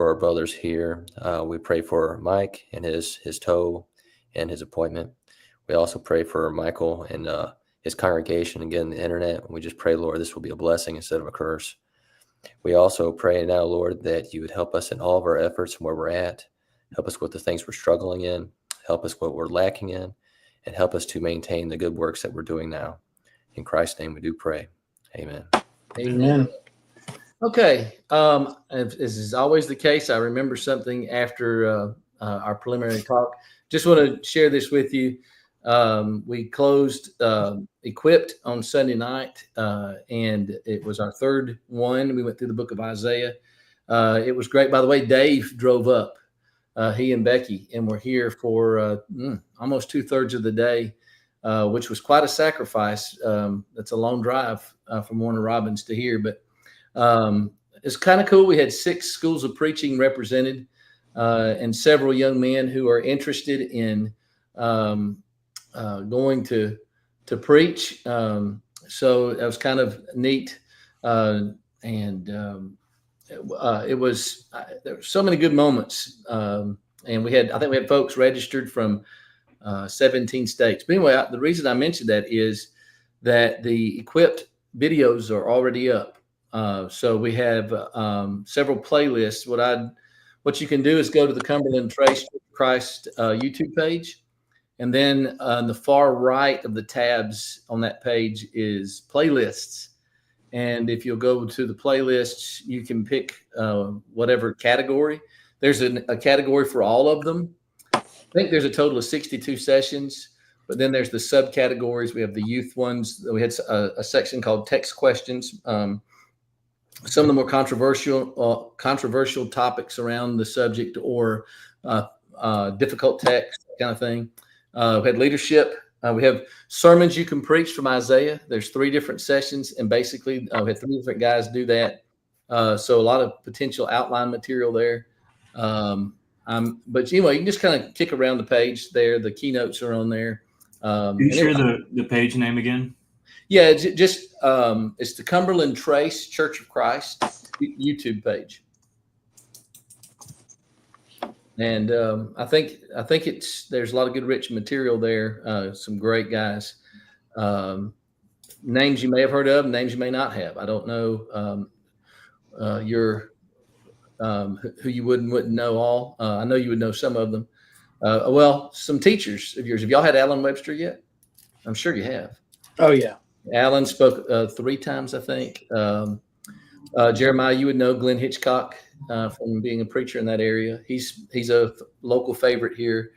for our brothers here. We pray for Mike and his toe and his appointment. We also pray for Michael and his congregation and getting the internet. We just pray, Lord, this will be a blessing instead of a curse. We also pray now, Lord, that you would help us in all of our efforts and where we're at. Help us with the things we're struggling in. Help us what we're lacking in. And help us to maintain the good works that we're doing now. In Christ's name we do pray. Amen. Amen. Okay. As is always the case, I remember something after our preliminary talk. Just want to share this with you. We closed Equipped on Sunday night, and it was our third one. We went through the book of Isaiah. It was great. By the way, Dave drove up, he and Becky, and were here for almost 2/3 of the day, which was quite a sacrifice. That's a long drive from Warner Robins to here, but it's kind of cool. We had 6 schools of preaching represented, and several young men who are interested in going to preach. So that was kind of neat. It was, there were so many good moments. And I think we had folks registered from 17 states. But anyway, the reason I mentioned that is that the Equipped videos are already up. So we have several playlists. What you can do is go to the Cumberland Trace Christ YouTube page. And then on the far right of the tabs on that page is playlists. And if you'll go to the playlists, you can pick whatever category. There's a category for all of them. I think there's a total of 62 sessions, but then there's the subcategories. We have the youth ones. We had a section called text questions. Some of the more controversial topics around the subject or difficult text, that kind of thing. We had leadership. We have sermons you can preach from Isaiah. There's 3 different sessions, and basically we had 3 different guys do that. So a lot of potential outline material there. But anyway, you can just kind of kick around the page there. The keynotes are on there. Can you share the page name again? Yeah, it's just it's the Cumberland Trace Church of Christ YouTube page. And I think there's a lot of good, rich material there. Some great guys. Names you may have heard of, names you may not have. I don't know who you wouldn't know all. I know you would know some of them. Well, some teachers of yours. Have y'all had Alan Webster yet? I'm sure you have. Oh yeah. Alan spoke 3 times, I think. Jeremiah, you would know Glenn Hitchcock from being a preacher in that area. He's a local favorite here.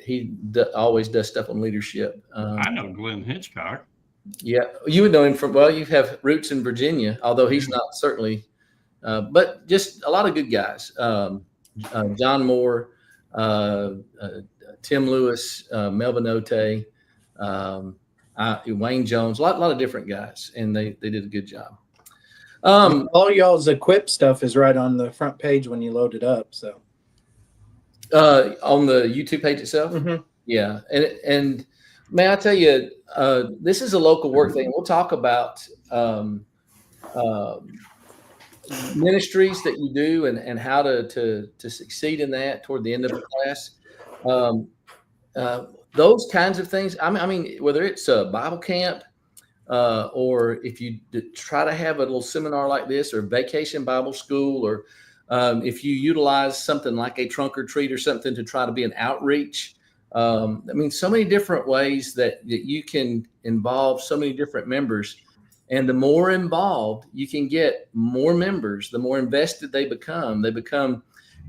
He always does stuff on leadership. I know Glenn Hitchcock. Yeah, you would know him from, well, you have roots in Virginia, although he's not certainly, but just a lot of good guys. John Moore, Tim Lewis, Melvin Ote, Wayne Jones, a lot of different guys, and they did a good job. All y'all's Equip stuff is right on the front page when you load it up. So on the YouTube page itself, yeah, and may I tell you, this is a local work thing. We'll talk about ministries that you do and how to succeed in that toward the end of the class. Those kinds of things. I mean, whether it's a Bible camp. Or if you try to have a little seminar like this, or vacation Bible school, or if you utilize something like a trunk or treat or something to try to be an outreach. I mean, so many different ways that you can involve so many different members. And the more involved you can get, more members, the more invested they become. They become,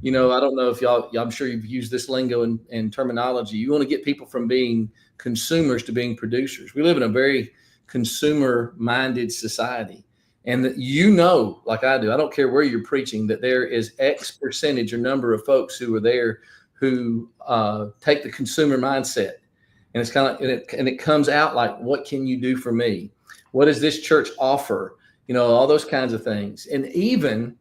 I don't know if y'all, I'm sure you've used this lingo and terminology. You want to get people from being consumers to being producers. We live in a very consumer-minded society, and that like I do, I don't care where you're preaching, that there is X percentage or number of folks who are there who take the consumer mindset, and it's kind of and it comes out like, what can you do for me? What does this church offer? All those kinds of things. And even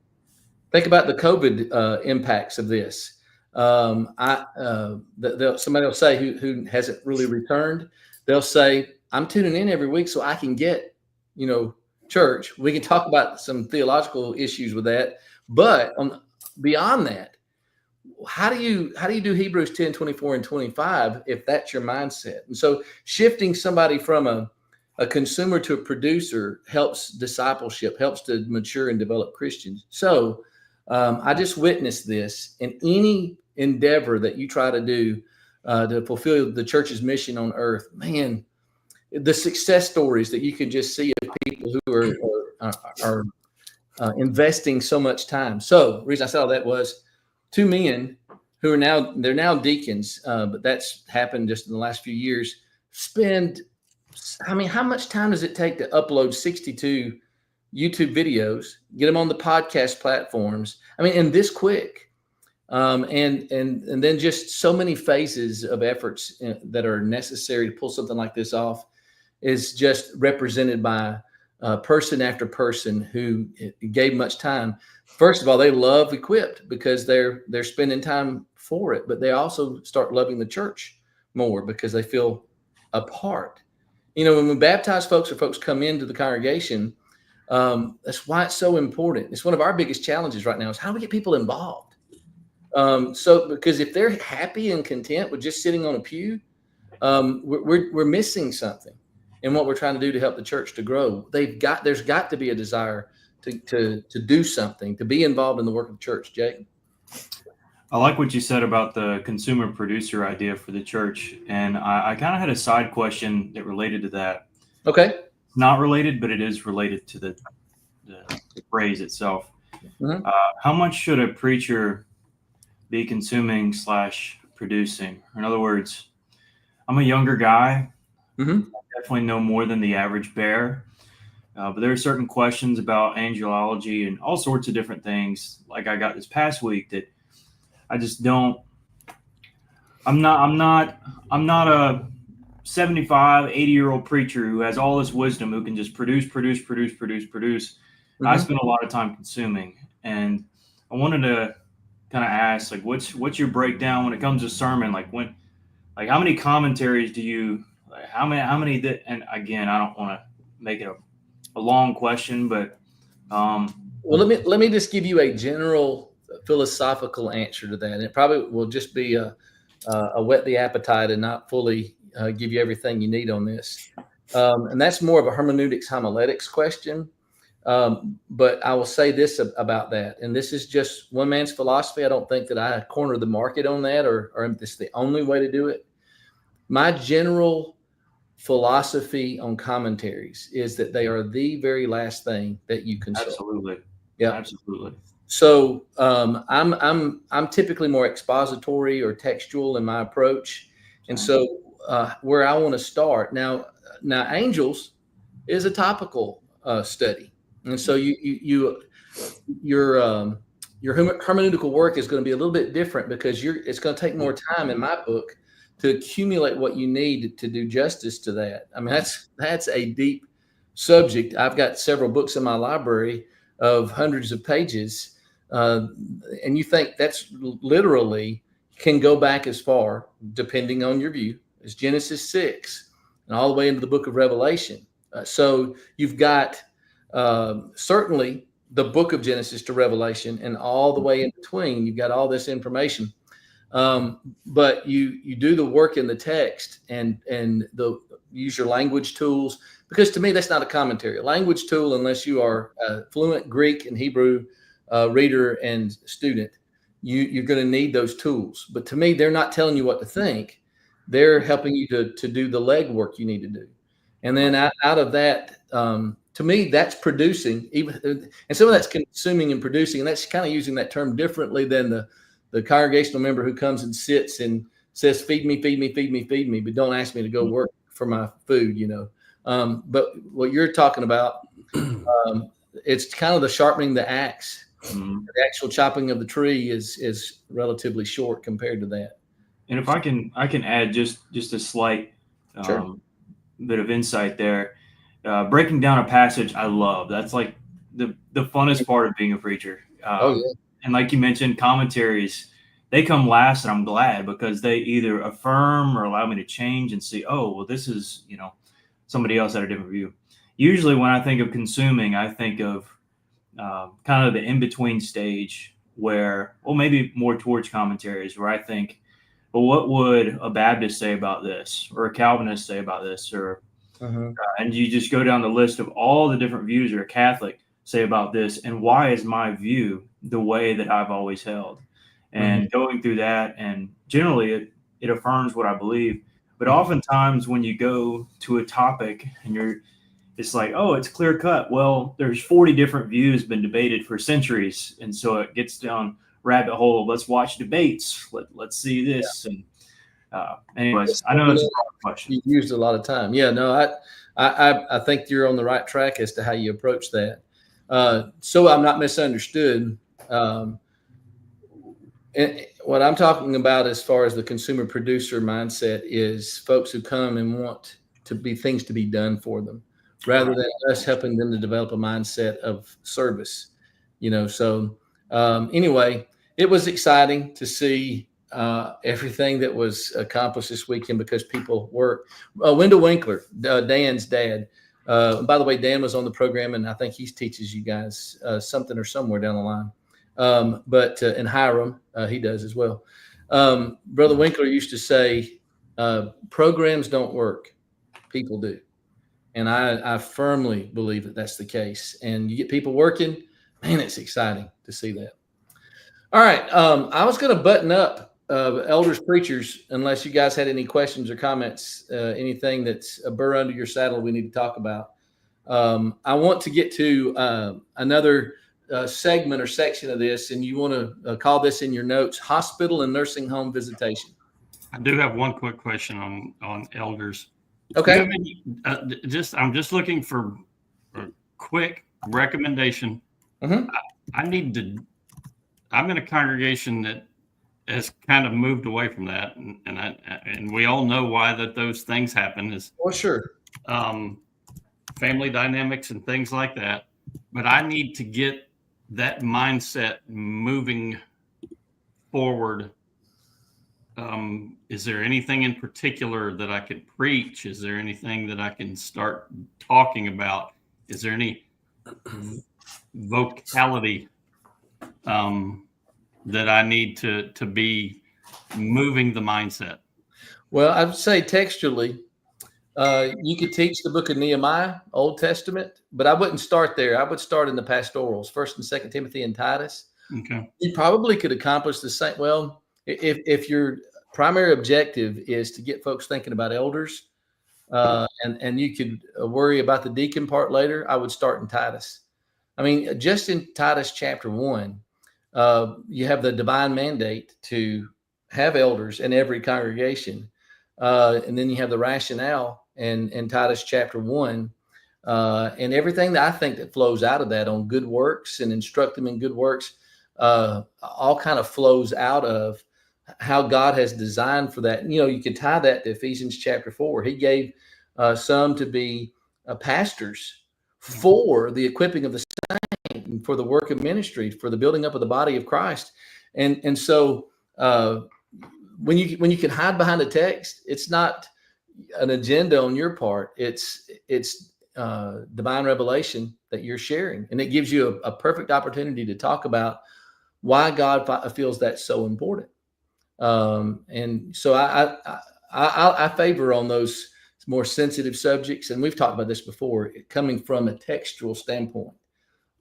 think about the COVID impacts of this. Somebody will say who hasn't really returned, they'll say, I'm tuning in every week so I can get, church. We can talk about some theological issues with that. But beyond that, how do you do Hebrews 10, 24, and 25 if that's your mindset? And so shifting somebody from a consumer to a producer helps discipleship, helps to mature and develop Christians. So I just witnessed this in any endeavor that you try to do to fulfill the church's mission on earth. Man, the success stories that you can just see of people who are investing so much time. So the reason I said all that was two men who are now deacons, but that's happened just in the last few years. How much time does it take to upload 62 YouTube videos, get them on the podcast platforms? And this quick, and then just so many phases of efforts that are necessary to pull something like this off is just represented by person after person who gave much time. First of all, they love Equipped because they're spending time for it, but they also start loving the church more because they feel a part. When we baptize folks or folks come into the congregation, that's why it's so important. It's one of our biggest challenges right now is how do we get people involved? Because if they're happy and content with just sitting on a pew, we're missing something in what we're trying to do to help the church to grow. There's got to be a desire to do something, to be involved in the work of the church. Jake? I like what you said about the consumer producer idea for the church. And I kind of had a side question that related to that. Okay. Not related, but it is related to the phrase itself. Mm-hmm. How much should a preacher be consuming / producing? In other words, I'm a younger guy. Mm-hmm. I definitely know more than the average bear. But there are certain questions about angelology and all sorts of different things like I got this past week that I just don't. I'm not a 75, 80-year-old preacher who has all this wisdom who can just produce. Mm-hmm. I spend a lot of time consuming, and I wanted to kind of ask, like, what's your breakdown when it comes to sermon? Like how many commentaries do you? Like how many that? And again, I don't want to make it a long question, but well, let me just give you a general philosophical answer to that, and it probably will just be a whet the appetite and not fully give you everything you need on this. And that's more of a hermeneutics homiletics question. But I will say this about that, and this is just one man's philosophy. I don't think that I corner the market on that, or it's the only way to do it. My general philosophy on commentaries is that they are the very last thing that you consult. Absolutely. Yeah, absolutely. So I'm typically more expository or textual in my approach, and so where I want to start now angels is a topical study, and so your hermeneutical work is going to be a little bit different because it's going to take more time in my book to accumulate what you need to do justice to that. That's a deep subject. I've got several books in my library of hundreds of pages, and you think that's literally can go back as far, depending on your view, as Genesis 6 and all the way into the book of Revelation. So you've got certainly the book of Genesis to Revelation, and all the way in between, you've got all this information. But you do the work in the text and use your language tools, because to me, that's not a commentary. A language tool, unless you are a fluent Greek and Hebrew reader and student, you're going to need those tools. But to me, they're not telling you what to think. They're helping you to do the legwork you need to do. And then out of that, to me, that's producing, and some of that's consuming and producing. And that's kind of using that term differently than the congregational member who comes and sits and says, feed me, but don't ask me to go work for my food, But what you're talking about, it's kind of the sharpening the axe. Mm-hmm. The actual chopping of the tree is relatively short compared to that. And if I can add just a slight sure. bit of insight there. Breaking down a passage I love. That's like the funnest part of being a preacher. Yeah. And like you mentioned, commentaries, they come last, and I'm glad, because they either affirm or allow me to change and see, oh, well, this is, somebody else had a different view. Usually when I think of consuming, I think of kind of the in-between stage where, well, maybe more towards commentaries where I think, well, what would a Baptist say about this, or a Calvinist say about this, or and you just go down the list of all the different views, or a Catholic say about this, and why is my view the way that I've always held? And going through that, and generally it affirms what I believe. But oftentimes when you go to a topic and it's like, oh, it's clear cut. Well, there's 40 different views been debated for centuries. And so it gets down rabbit hole. Let's watch debates. Let's see this. And anyways, I know it's a broad question. You used a lot of time. Yeah, no, I think you're on the right track as to how you approach that. So I'm not misunderstood. And what I'm talking about as far as the consumer producer mindset is folks who come and want things to be done for them, rather than us helping them to develop a mindset of service. So anyway, it was exciting to see everything that was accomplished this weekend because people work. Wendell Winkler, Dan's dad. By the way, Dan was on the program, and I think he teaches you guys something or somewhere down the line. But in Hiram, he does as well. Brother Winkler used to say, programs don't work, people do. And I firmly believe that that's the case. And you get people working, man, it's exciting to see that. All right. I was going to button up elders, preachers, unless you guys had any questions or comments, anything that's a burr under your saddle we need to talk about. I want to get to another segment or section of this, and you want to call this in your notes, hospital and nursing home visitation. I do have one quick question on elders. Okay. I'm just looking for a quick recommendation. I'm in a congregation that has kind of moved away from that, and we all know why those things happen is sure. Family dynamics and things like that. But I need to get that mindset moving forward. Is there anything in particular that I could preach? Is there anything that I can start talking about? Is there any vocality that I need to be moving the mindset? Well, I would say textually, you could teach the book of Nehemiah, Old Testament, but I wouldn't start there. I would start in the pastorals, 1st and 2nd Timothy and Titus. Okay. You probably could accomplish the same. Well, if your primary objective is to get folks thinking about elders, and you could worry about the deacon part later, I would start in Titus. I mean, just in Titus chapter 1, you have the divine mandate to have elders in every congregation. And then you have the rationale in Titus chapter 1, and everything that I think that flows out of that on good works and instruct them in good works, all kind of flows out of how God has designed for that. You could tie that to Ephesians chapter 4. He gave some to be pastors for the equipping of the saint and for the work of ministry, for the building up of the body of Christ. And so when you can hide behind a text, it's not an agenda on your part. It's divine revelation that you're sharing, and it gives you a perfect opportunity to talk about why God feels that's so important. And so I favor on those more sensitive subjects, and we've talked about this before, coming from a textual standpoint.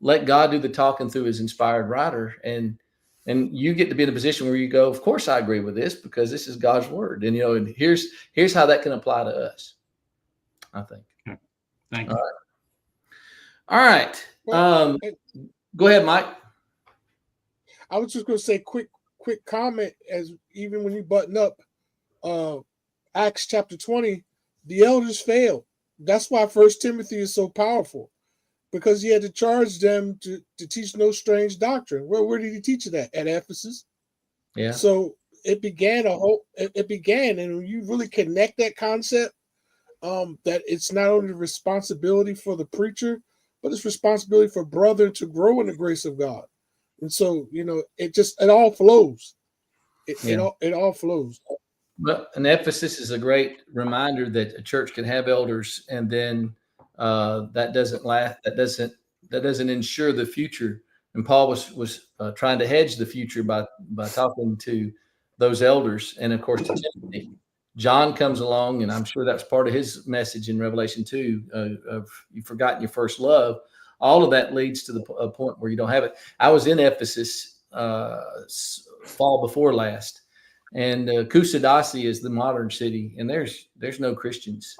Let God do the talking through his inspired writer, and you get to be in a position where you go, of course I agree with this because this is God's word. And, and here's how that can apply to us, I think. Okay. Thank you. All right. Well, Go ahead, Mike. I was just going to say quick comment, as even when you button up Acts chapter 20, the elders failed. That's why 1 Timothy is so powerful, because he had to charge them to teach no strange doctrine. Where did he teach that? At Ephesus. Yeah. So it began and when you really connect that concept, that it's not only the responsibility for the preacher, but it's responsibility for brother to grow in the grace of God. And so, it all flows. It all flows. Well, and Ephesus is a great reminder that a church can have elders, and then that doesn't ensure the future And Paul was trying to hedge the future by talking to those elders, and of course to Timothy. John comes along, and I'm sure that's part of his message in Revelation 2 of you've forgotten your first love. All of that leads to the point where you don't have it. I was in Ephesus fall before last, and Kusadasi is the modern city, and there's no Christians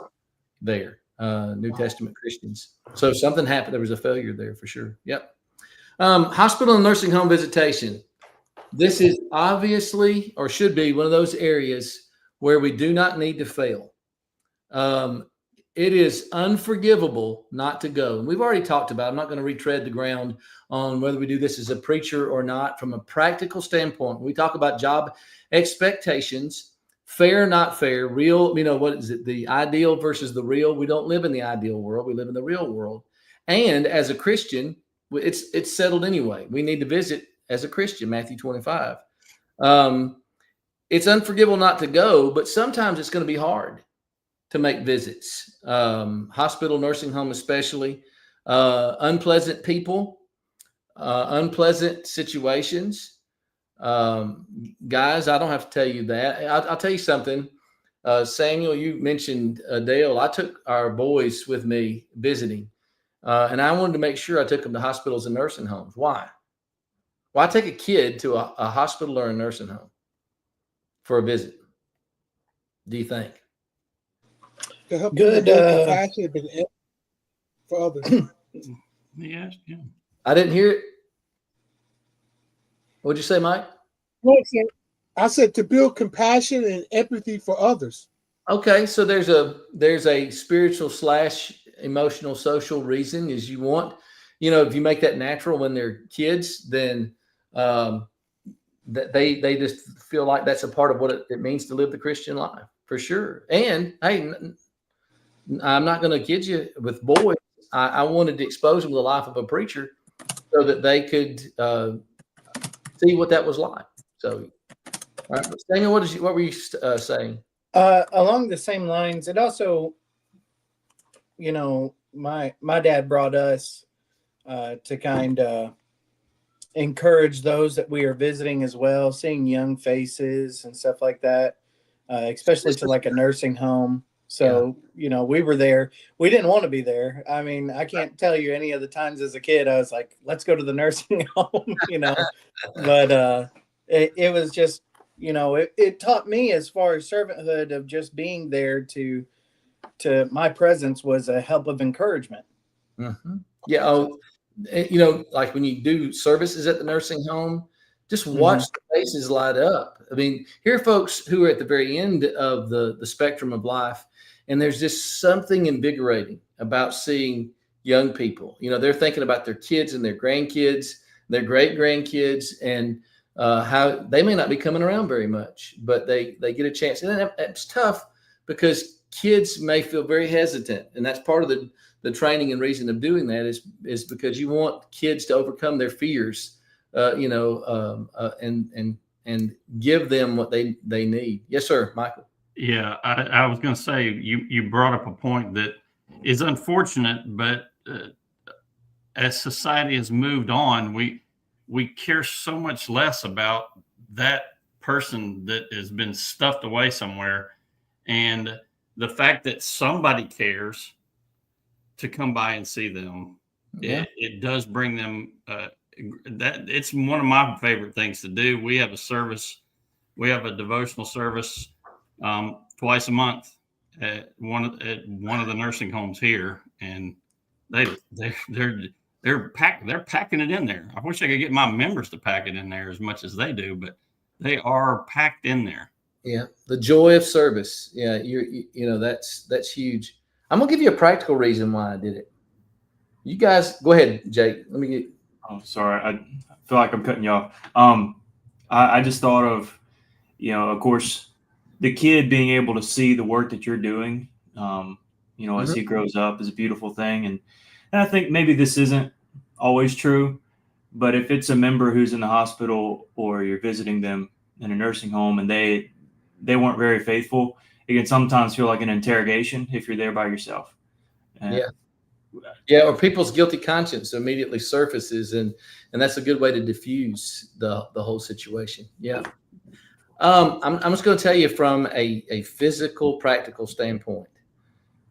there, New Testament Christians. So something happened. There was a failure there for sure. Yep. Hospital and nursing home visitation. This is obviously, or should be, one of those areas where we do not need to fail. It is unforgivable not to go. And we've already talked about, I'm not going to retread the ground on whether we do this as a preacher or not. From a practical standpoint, we talk about job expectations, fair, not fair, real, what is it? The ideal versus the real. We don't live in the ideal world. We live in the real world. And as a Christian, it's settled anyway. We need to visit as a Christian, Matthew 25. It's unforgivable not to go, but sometimes it's going to be hard to make visits. Hospital, nursing home, especially. Unpleasant people, unpleasant situations. Guys, I don't have to tell you that. I'll tell you something. Samuel, you mentioned Dale. I took our boys with me visiting, and I wanted to make sure I took them to hospitals and nursing homes. Why? Why take a kid to a hospital or a nursing home for a visit? Do you think? To help Good, build compassion for others. Yeah. I didn't hear it. What'd you say, Mike? No, I said to build compassion and empathy for others. Okay, so there's a spiritual / emotional social reason is you want, if you make that natural when they're kids, then that they just feel like that's a part of what it means to live the Christian life for sure. And hey, I'm not going to kid you with boys. I wanted to expose them to the life of a preacher so that they could see what that was like. So, all right, Daniel, what were you saying? Along the same lines, it also, my dad brought us to kind of encourage those that we are visiting as well, seeing young faces and stuff like that, especially to like a nursing home. So, we were there. We didn't want to be there. I mean, I can't tell you any of the times as a kid I was like, let's go to the nursing home, but it was just, it taught me as far as servanthood of just being there to my presence was a help of encouragement. Mm-hmm. Yeah. Like when you do services at the nursing home, just watch the faces light up. I mean, here are folks who are at the very end of the spectrum of life, and there's just something invigorating about seeing young people. They're thinking about their kids and their grandkids, their great grandkids, and how they may not be coming around very much, but they get a chance. And it's tough because kids may feel very hesitant, and that's part of the training and reason of doing that is because you want kids to overcome their fears, and give them what they need. Yes, sir, Michael. Yeah, I was going to say you brought up a point that is unfortunate, but as society has moved on, we care so much less about that person that has been stuffed away somewhere, and the fact that somebody cares to come by and see them, it does bring them. That it's one of my favorite things to do. We have a service, we have a devotional service twice a month at one of the nursing homes here, and they're packing it in there. I wish I could get my members to pack it in there as much as they do, but they are packed in there. Yeah, the joy of service. Yeah, that's huge. I'm gonna give you a practical reason why I did it. You guys, go ahead, Jake. Let me get. Oh, sorry. I feel like I'm cutting you off. I just thought of, of course, the kid being able to see the work that you're doing, as he grows up is a beautiful thing. And I think maybe this isn't always true, but if it's a member who's in the hospital or you're visiting them in a nursing home and they weren't very faithful, it can sometimes feel like an interrogation if you're there by yourself. And Yeah, or people's guilty conscience immediately surfaces, and that's a good way to diffuse the whole situation. Yeah. I'm just going to tell you from a physical, practical standpoint.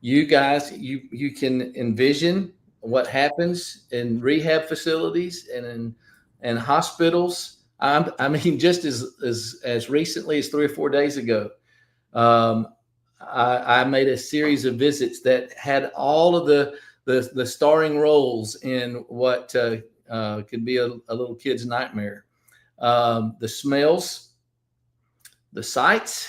You guys, you can envision what happens in rehab facilities and hospitals. I mean, just as recently as 3 or 4 days ago, um, I made a series of visits that had all of the starring roles in what could be a little kid's nightmare. The smells, the sights,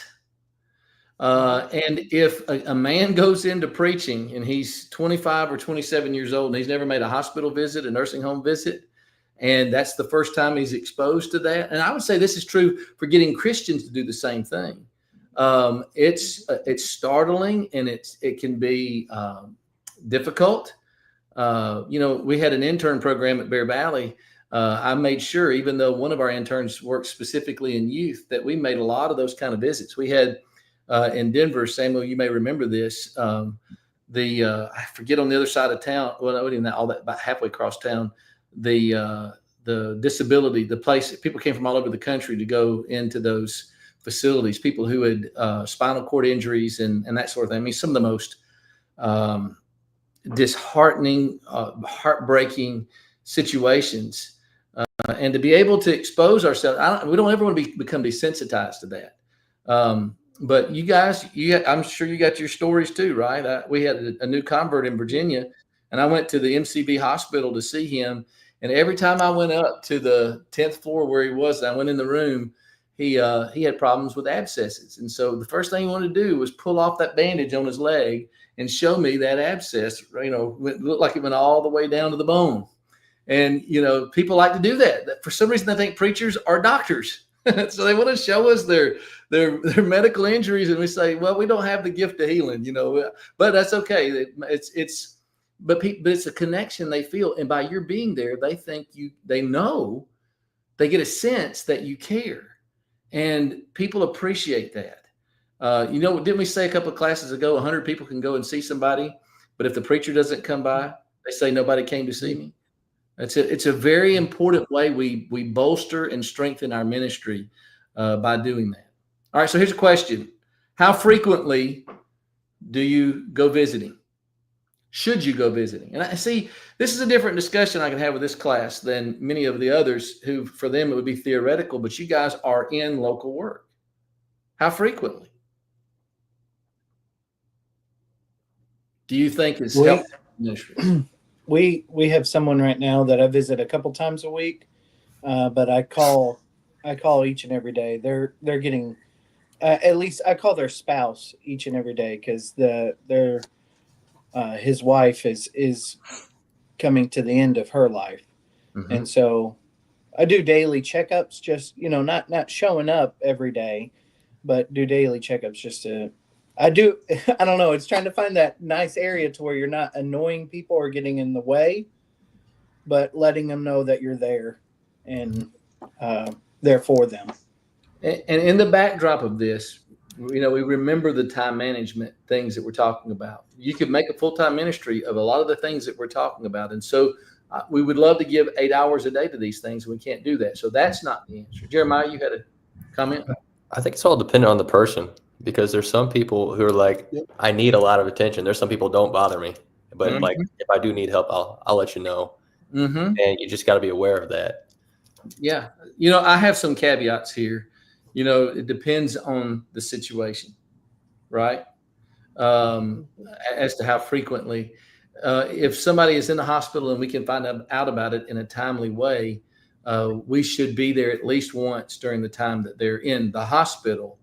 and if a man goes into preaching and he's 25 or 27 years old and he's never made a hospital visit, a nursing home visit, and that's the first time he's exposed to that. And I would say this is true for getting Christians to do the same thing. It's startling, and it can be difficult. We had an intern program at Bear Valley. I made sure, even though one of our interns worked specifically in youth, that we made a lot of those kind of visits. We had in Denver, Samuel, you may remember this. I forget, on the other side of town. Well, not even that, all that, about halfway across town. The disability, the place, people came from all over the country to go into those facilities. People who had spinal cord injuries and that sort of thing. I mean, some of the most disheartening, heartbreaking situations. And to be able to expose ourselves, we don't ever want to become desensitized to that. But you guys, I'm sure you got your stories too, right? We had a new convert in Virginia, and I went to the MCV hospital to see him. And every time I went up to the 10th floor where he was, I went in the room, he had problems with abscesses. And so the first thing he wanted to do was pull off that bandage on his leg and show me that abscess. It looked like it went all the way down to the bone. And, people like to do that. For some reason, they think preachers are doctors. So they want to show us their medical injuries, and we say, well, we don't have the gift of healing, but that's okay. But it's a connection they feel, and by your being there, they think they know, they get a sense that you care, and people appreciate that. Didn't we say a couple of classes ago, 100 people can go and see somebody, but if the preacher doesn't come by, they say nobody came to see me. It's a very important way we bolster and strengthen our ministry by doing that. All right, so here's a question. How frequently do you go visiting? Should you go visiting? And I see this is a different discussion I can have with this class than many of the others who, for them, it would be theoretical, but you guys are in local work. How frequently do you think is helpful ministry? We have someone right now that I visit a couple times a week, but I call each and every day. They're getting at least I call their spouse each and every day, because his wife is coming to the end of her life, and so I do daily checkups. Just not showing up every day, but do daily checkups just to. I don't know. It's trying to find that nice area to where you're not annoying people or getting in the way, but letting them know that you're there and there for them. And in the backdrop of this, we remember the time management things that we're talking about. You could make a full-time ministry of a lot of the things that we're talking about. And so we would love to give 8 hours a day to these things. We can't do that. So that's not the answer. Jeremiah, you had a comment? I think it's all dependent on the person, because there's some people who are like, I need a lot of attention. There's some people don't bother me, but like if I do need help, I'll let you know. And you just got to be aware of that. Yeah. I have some caveats here. It depends on the situation, right? As to how frequently. If somebody is in the hospital and we can find out about it in a timely way, we should be there at least once during the time that they're in the hospital.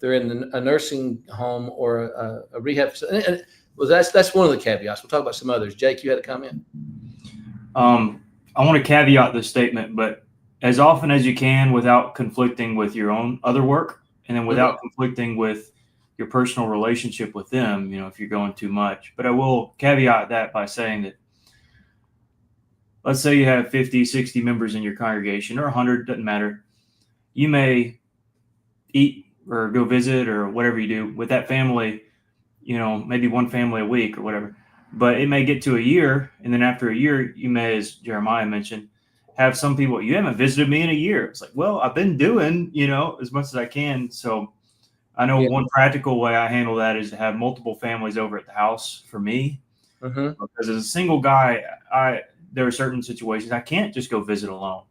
They're in a nursing home or a rehab facility. Well, that's one of the caveats. We'll talk about some others. Jake, you had a comment? I want to caveat this statement, but as often as you can without conflicting with your own other work, and then without conflicting with your personal relationship with them, if you're going too much. But I will caveat that by saying that, let's say you have 50, 60 members in your congregation, or 100, doesn't matter. You may eat or go visit or whatever you do with that family, maybe one family a week or whatever. But it may get to a year, and then after a year, you may, as Jeremiah mentioned, have some people, you haven't visited me in a year. It's like, well, I've been doing, as much as I can. So I know one practical way I handle that is to have multiple families over at the house for me. Because as a single guy, there are certain situations I can't just go visit alone.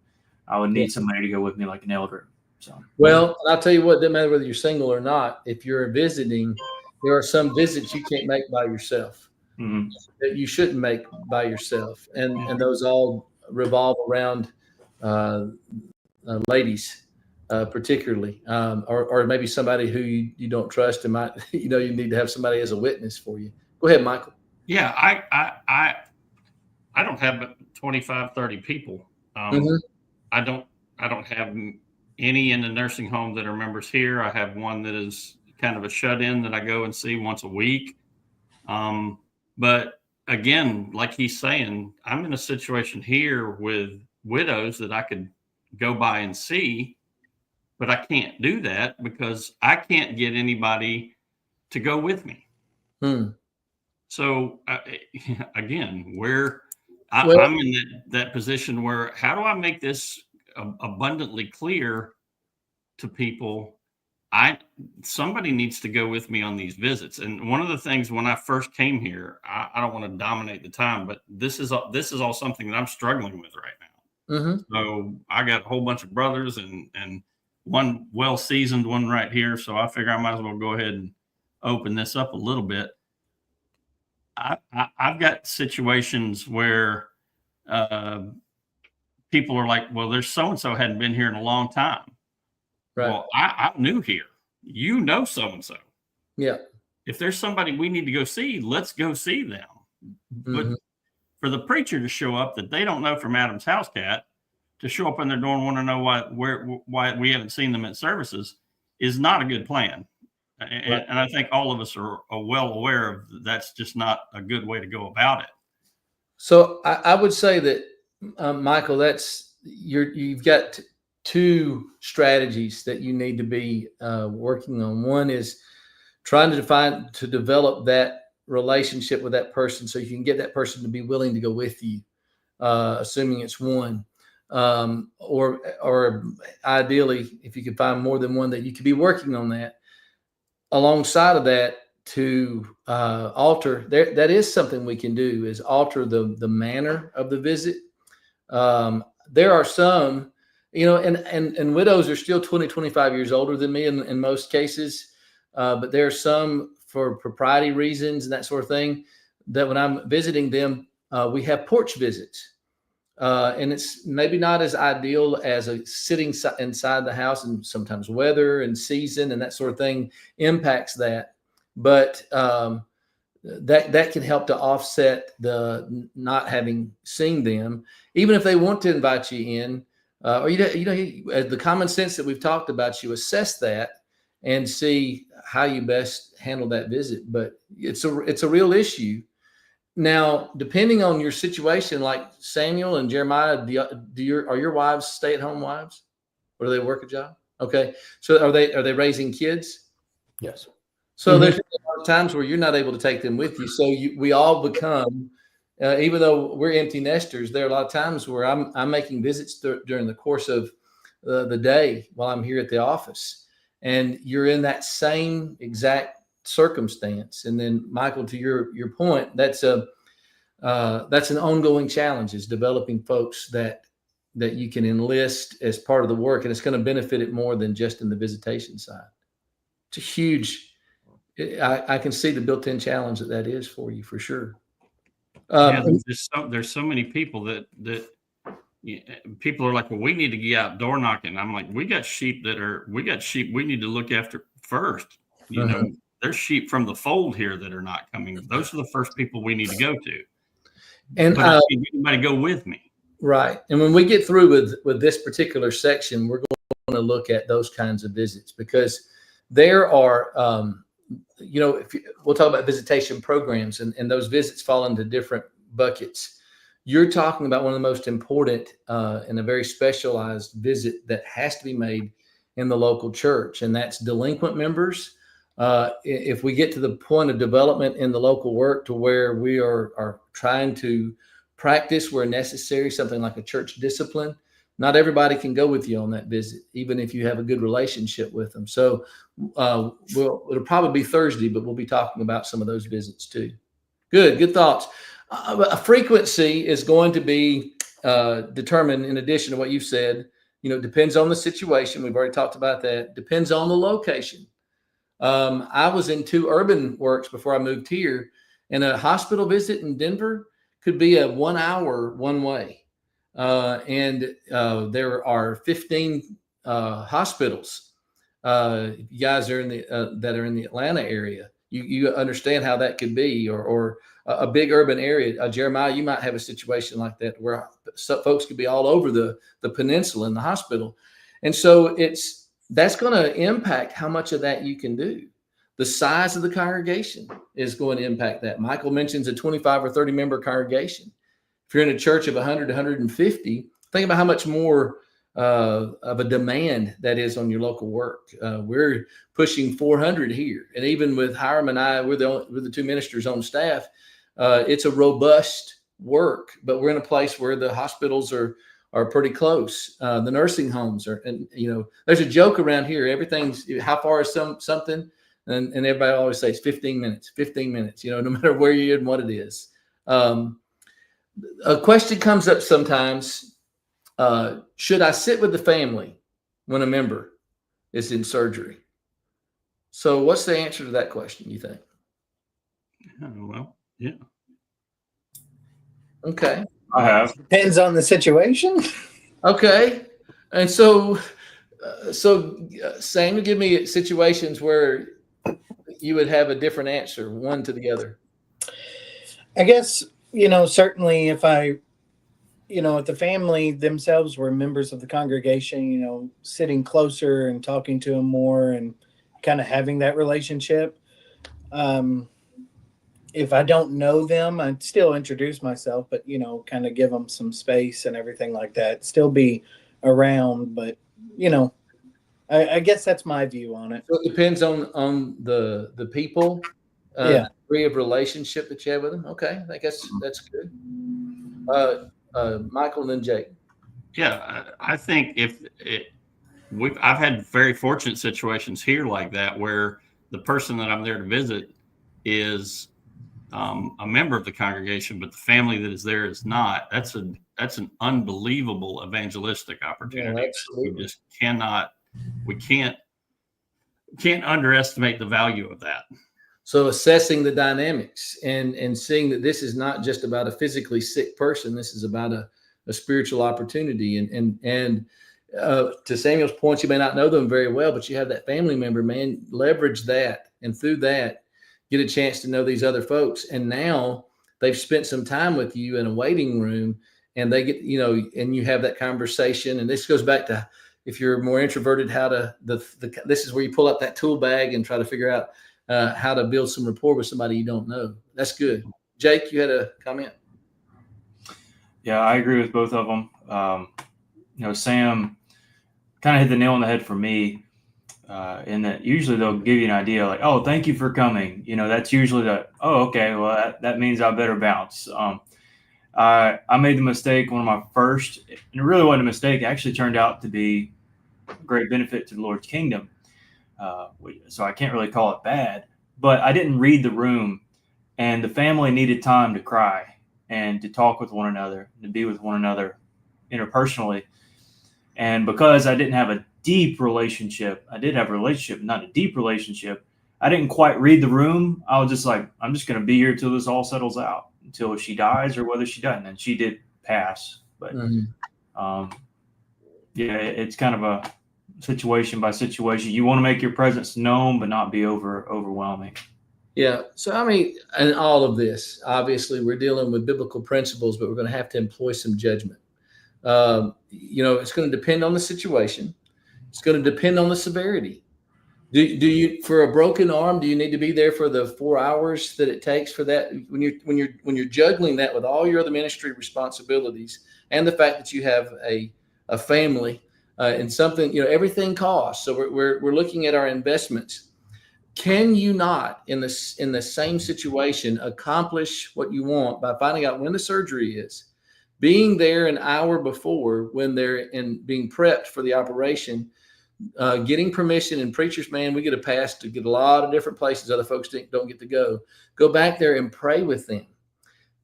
I would need somebody to go with me, like an elder. So, well, I'll tell you what, it doesn't matter whether you're single or not. If you're visiting, there are some visits you can't make by yourself that you shouldn't make by yourself. And those all revolve around ladies, particularly, or maybe somebody who you don't trust and might, you need to have somebody as a witness for you. Go ahead, Michael. Yeah, I don't have 25, 30 people. I don't have any in the nursing home that are members here. I have one that is kind of a shut-in that I go and see once a week. But again, like he's saying, I'm in a situation here with widows that I could go by and see, but I can't do that because I can't get anybody to go with me. So again, I'm in that position where how do I make this abundantly clear to people? Somebody needs to go with me on these visits. And one of the things when I first came here, I don't want to dominate the time, but this is all something that I'm struggling with right now. So I got a whole bunch of brothers and one well-seasoned one right here. So I figure I might as well go ahead and open this up a little bit. I've got situations where people are like, well, there's so-and-so hadn't been here in a long time. Right. Well, I'm new here. So-and-so. Yeah. If there's somebody we need to go see, let's go see them. But for the preacher to show up that they don't know from Adam's house cat, to show up in their door and want to know why we haven't seen them at services is not a good plan. And I think all of us are well aware of that's just not a good way to go about it. So I would say that, Michael, you've got two strategies that you need to be working on. One is trying to develop that relationship with that person so you can get that person to be willing to go with you, assuming it's one. Or ideally, if you could find more than one, that you could be working on that. Alongside of that, to alter, that is something we can do, is alter the manner of the visit. There are some, and widows are still 20, 25 years older than me in most cases. But there are some, for propriety reasons and that sort of thing, that when I'm visiting them, we have porch visits. And it's maybe not as ideal as sitting inside the house, and sometimes weather and season and that sort of thing impacts that. But that can help to offset the not having seen them, even if they want to invite you in. Or the common sense that we've talked about, you assess that and see how you best handle that visit. But it's a real issue. Now, depending on your situation, like Samuel and Jeremiah, are your wives stay-at-home wives, or do they work a job? Okay, so are they raising kids? Yes. So there's a lot of times where you're not able to take them with you. So we all become, even though we're empty nesters, there are a lot of times where I'm making visits during the course of the day while I'm here at the office, and you're in that same exact circumstance. And then, Michael, to your point, that's an ongoing challenge, is developing folks that you can enlist as part of the work, and it's going to benefit it more than just in the visitation side. It's a huge, I can see the built-in challenge that is for you, for sure. There's so many people that people are like, well, we need to get out door knocking. I'm like, we got sheep we need to look after first. There's sheep from the fold here that are not coming. Those are the first people we need to go to. And but I can't get anybody to go with me. Right. And when we get through with this particular section, we're going to look at those kinds of visits, because there are, we'll talk about visitation programs, and those visits fall into different buckets. You're talking about one of the most important and a very specialized visit that has to be made in the local church, and that's delinquent members If we get to the point of development in the local work to where we are trying to practice where necessary, something like a church discipline, not everybody can go with you on that visit, even if you have a good relationship with them. So it'll probably be Thursday, but we'll be talking about some of those visits too. Good thoughts. A frequency is going to be determined, in addition to what you've said. Depends on the situation. We've already talked about that. Depends on the location. I was in 2 urban works before I moved here, and a hospital visit in Denver could be a 1 hour one way. And there are 15 hospitals. You guys are in the that are in the Atlanta area. You understand how that could be, or a big urban area. Jeremiah, you might have a situation like that where folks could be all over the peninsula in the hospital. And so that's going to impact how much of that you can do. The size of the congregation is going to impact that. Michael mentions a 25 or 30 member congregation. If you're in a church of 100 to 150, think about how much more of a demand that is on your local work. We're pushing 400 here. And even with Hiram and I, we're the 2 ministers on staff. It's a robust work, but we're in a place where the hospitals are pretty close. The nursing homes are, and there's a joke around here. Everything's, how far is something? And everybody always says 15 minutes, no matter where you're and what it is. A question comes up sometimes. Should I sit with the family when a member is in surgery? So what's the answer to that question, you think? Well, yeah. Okay. I have. Depends on the situation. Okay. And so Sam, give me situations where you would have a different answer, one to the other. I guess, certainly if if the family themselves were members of the congregation, sitting closer and talking to them more and kind of having that relationship. If I don't know them, I'd still introduce myself, but, kind of give them some space and everything like that. Still be around, but, I guess that's my view on it. So it depends on the people, Yeah. degree of relationship that you have with them. Okay, I guess that's good. Michael and then Jake. Yeah, I think I've had very fortunate situations here like that where the person that I'm there to visit is a member of the congregation, but the family that is there is not. That's an unbelievable evangelistic opportunity. Yeah, absolutely. We can't underestimate the value of that. So assessing the dynamics and seeing that this is not just about a physically sick person. This is about a spiritual opportunity. And to Samuel's point, you may not know them very well, but you have that family member, man, leverage that. And through that, get a chance to know these other folks. And now they've spent some time with you in a waiting room, and they get, and you have that conversation. And this goes back to, if you're more introverted, this is where you pull up that tool bag and try to figure out how to build some rapport with somebody you don't know. That's good. Jake, you had a comment? Yeah, I agree with both of them. Sam kind of hit the nail on the head for me. In that usually they'll give you an idea like, oh, thank you for coming. That's usually okay, well, that means I better bounce. I made the mistake, one of my first, and it really wasn't a mistake. It actually turned out to be a great benefit to the Lord's kingdom. So I can't really call it bad, but I didn't read the room, and the family needed time to cry and to talk with one another, to be with one another interpersonally. And because I didn't have a deep relationship, I did have a relationship, not a deep relationship. I didn't quite read the room. I was just like, I'm just going to be here till this all settles out, until she dies or whether she doesn't. And she did pass, but it's kind of a situation by situation. You want to make your presence known, but not be overwhelming. Yeah. So, and all of this, obviously we're dealing with biblical principles, but we're going to have to employ some judgment. It's going to depend on the situation. It's going to depend on the severity. Do you, for a broken arm, do you need to be there for the 4 hours that it takes for that? When you're juggling that with all your other ministry responsibilities and the fact that you have a family and something, everything costs. So we're looking at our investments. Can you not, in the same situation, accomplish what you want by finding out when the surgery is, being there an hour before when they're being prepped for the operation, getting permission? And preachers, man, we get a pass to get a lot of different places other folks don't get to go. Go back there and pray with them.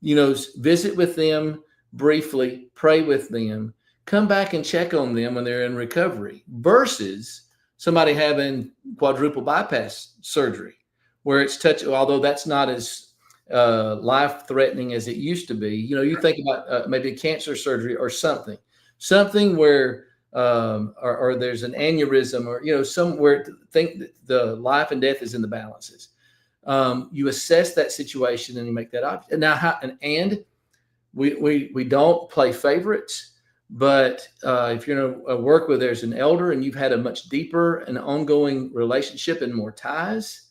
Visit with them briefly, pray with them, come back and check on them when they're in recovery, versus somebody having quadruple bypass surgery where it's although that's not as life-threatening as it used to be. You think about maybe a cancer surgery or something where or there's an aneurysm, or somewhere think that the life and death is in the balances. You assess that situation and you make that option. Now, and we don't play favorites. But if you're going to work with, there's an elder and you've had a much deeper and ongoing relationship and more ties,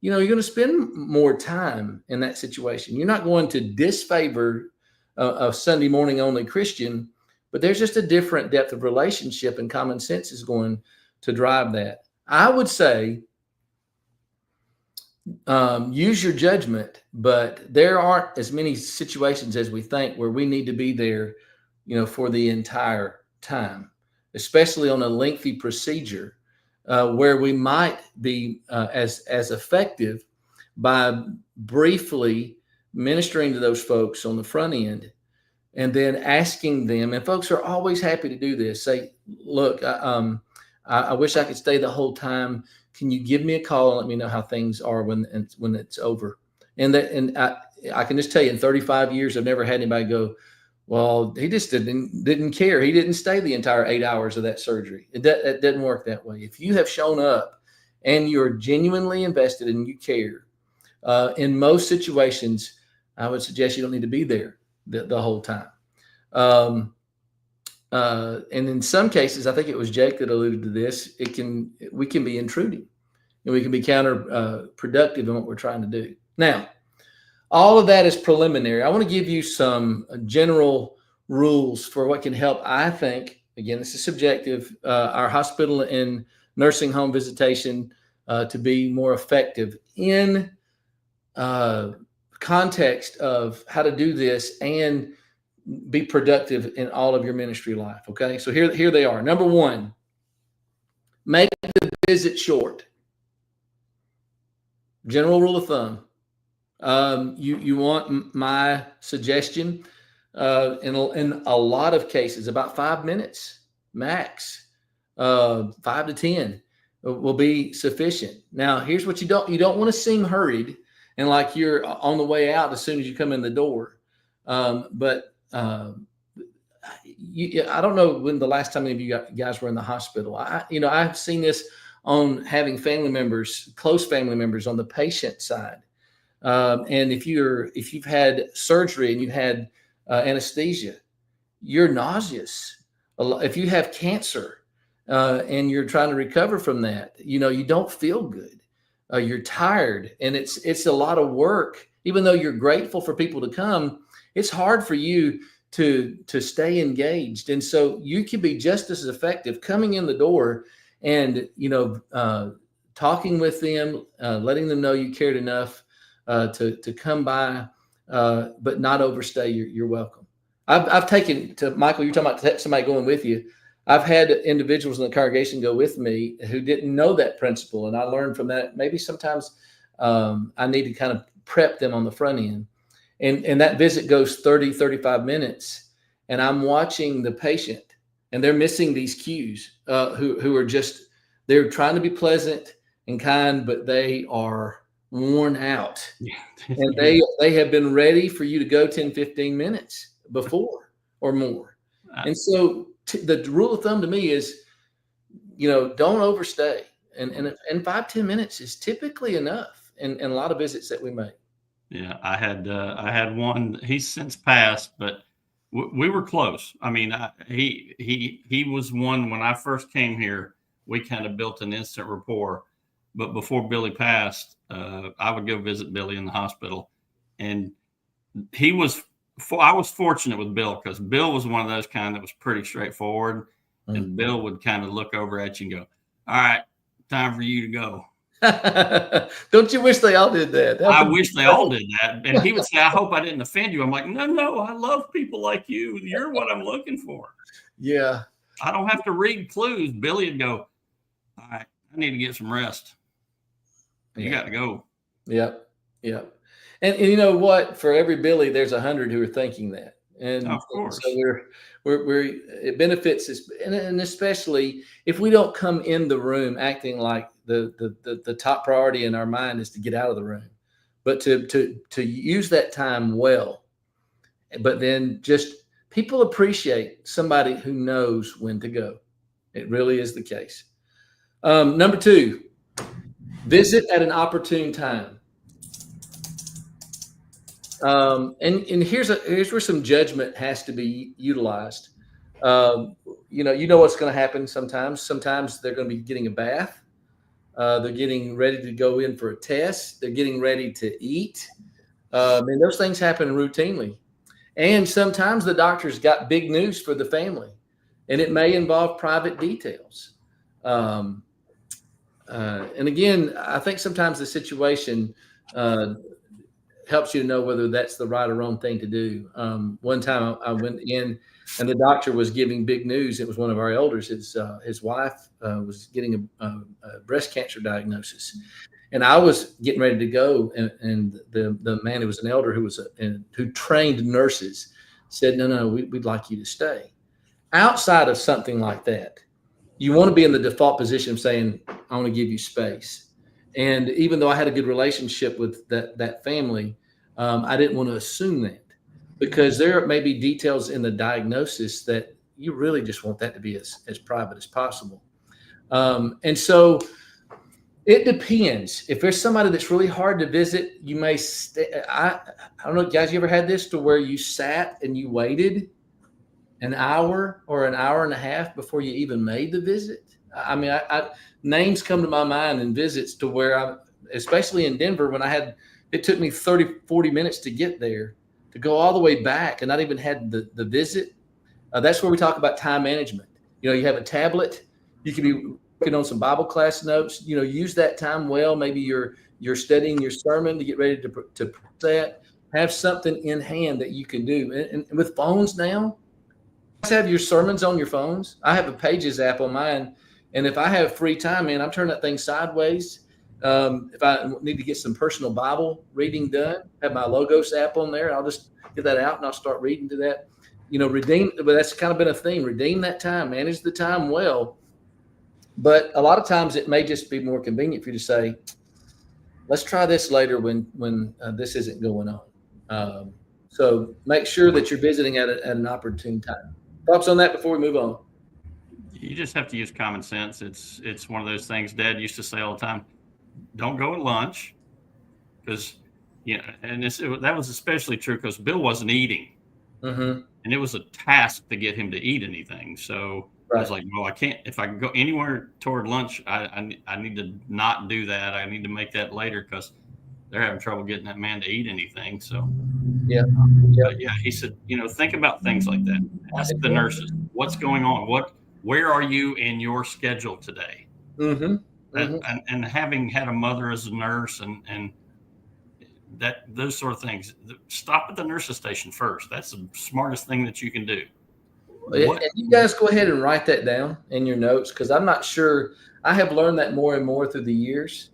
you're going to spend more time in that situation. You're not going to disfavor a Sunday morning only Christian, but there's just a different depth of relationship, and common sense is going to drive that. I would say use your judgment, but there aren't as many situations as we think where we need to be there for the entire time, especially on a lengthy procedure where we might be as effective by briefly ministering to those folks on the front end, and then asking them. And folks are always happy to do this. Say, look, I wish I could stay the whole time. Can you give me a call and let me know how things are when it's over? And I can just tell you, in 35 years, I've never had anybody go, well, he just didn't care. He didn't stay the entire 8 hours of that surgery. It doesn't work that way. If you have shown up and you're genuinely invested and you care, in most situations, I would suggest you don't need to be there the whole time. And in some cases, I think it was Jake that alluded to this, we can be intruding, and we can be counterproductive in what we're trying to do. Now, all of that is preliminary. I want to give you some general rules for what can help, I think, again, this is subjective, our hospital and nursing home visitation to be more effective in context of how to do this and be productive in all of your ministry life. Okay, so here they are. Number one, make the visit short. General rule of thumb. You want my suggestion in a lot of cases, about 5 minutes max, 5 to 10 will be sufficient. Now, here's what you don't want to seem hurried and like you're on the way out as soon as you come in the door. But I don't know when the last time any of you guys were in the hospital. I've seen this on having close family members on the patient side. And if you've had surgery and you've had anesthesia, you're nauseous. If you have cancer and you're trying to recover from that, you don't feel good. You're tired, and it's a lot of work. Even though you're grateful for people to come, it's hard for you to stay engaged. And so you can be just as effective coming in the door and talking with them, letting them know you cared enough to come by, but not overstay your welcome. I've taken to Michael, you're talking about somebody going with you. I've had individuals in the congregation go with me who didn't know that principle. And I learned from that. Maybe sometimes I need to kind of prep them on the front end. And that visit goes 30, 35 minutes. And I'm watching the patient, and they're missing these cues, who are they're trying to be pleasant and kind, but they are worn out. Yeah. And they have been ready for you to go 10, 15 minutes before or more. And so the rule of thumb to me is, don't overstay. And 5, 10 minutes is typically enough in a lot of visits that we make. Yeah, I had one. He's since passed, but we were close. I mean, he was one when I first came here. We kind of built an instant rapport. But before Billy passed, I would go visit Billy in the hospital, and I was fortunate with Bill, because Bill was one of those kind that was pretty straightforward, and Bill would kind of look over at you and go, "All right, time for you to go." Don't you wish they all did that? I wish they all did that. And he would say, I hope I didn't offend you. I'm like, no, I love people like you. You're what I'm looking for. Yeah. I don't have to read clues. Billy would go, all right, I need to get some rest. You got to go. Yep. Yep. And you know what? For every Billy, there's 100 who are thinking that. And Of course. so it benefits us, and especially if we don't come in the room acting like the top priority in our mind is to get out of the room, but to use that time well. But then just people appreciate somebody who knows when to go. It really is the case. Number 2, visit at an opportune time. And here's where some judgment has to be utilized. You know what's going to happen sometimes. Sometimes they're going to be getting a bath. They're getting ready to go in for a test. They're getting ready to eat. And those things happen routinely. And sometimes the doctor's got big news for the family, and it may involve private details. And again, I think sometimes the situation helps you to know whether that's the right or wrong thing to do. One time I went in and the doctor was giving big news. It was one of our elders. His wife was getting a breast cancer diagnosis, and I was getting ready to go. And the man who was an elder who trained nurses said, no, we'd like you to stay. Outside of something like that, you want to be in the default position of saying, I want to give you space. And even though I had a good relationship with that family, I didn't want to assume that, because there may be details in the diagnosis that you really just want that to be as private as possible. And so it depends. If there's somebody that's really hard to visit, you may stay. I don't know, guys, you ever had this to where you sat and you waited an hour or an hour and a half before you even made the visit? I mean, names come to my mind and visits to where especially in Denver, when it took me 30, 40 minutes to get there, to go all the way back and not even had the visit. That's where we talk about time management. You have a tablet, you can be working on some Bible class notes, use that time well. Maybe you're studying your sermon to get ready to that. Have something in hand that you can do. And with phones now, you guys have your sermons on your phones. I have a Pages app on mine. And if I have free time, man, I'm turning that thing sideways. If I need to get some personal Bible reading done, have my Logos app on there. I'll just get that out and I'll start reading to that. But that's kind of been a theme. Redeem that time, manage the time well. But a lot of times it may just be more convenient for you to say, let's try this later when this isn't going on. So make sure that you're visiting at an opportune time. Thoughts on that before we move on? You just have to use common sense. It's one of those things Dad used to say all the time. Don't go at lunch, because and that was especially true because Bill wasn't eating, and it was a task to get him to eat anything. So I was like, well, I can't. If I can go anywhere toward lunch, I need to not do that. I need to make that later because they're having trouble getting that man to eat anything. So but yeah, he said, think about things like that. Ask the nurses, what's going on? Where are you in your schedule today? And having had a mother as a nurse and those sort of things, stop at the nurse's station first. That's the smartest thing that you can do. And you guys go ahead and write that down in your notes, because I'm not sure. I have learned that more and more through the years.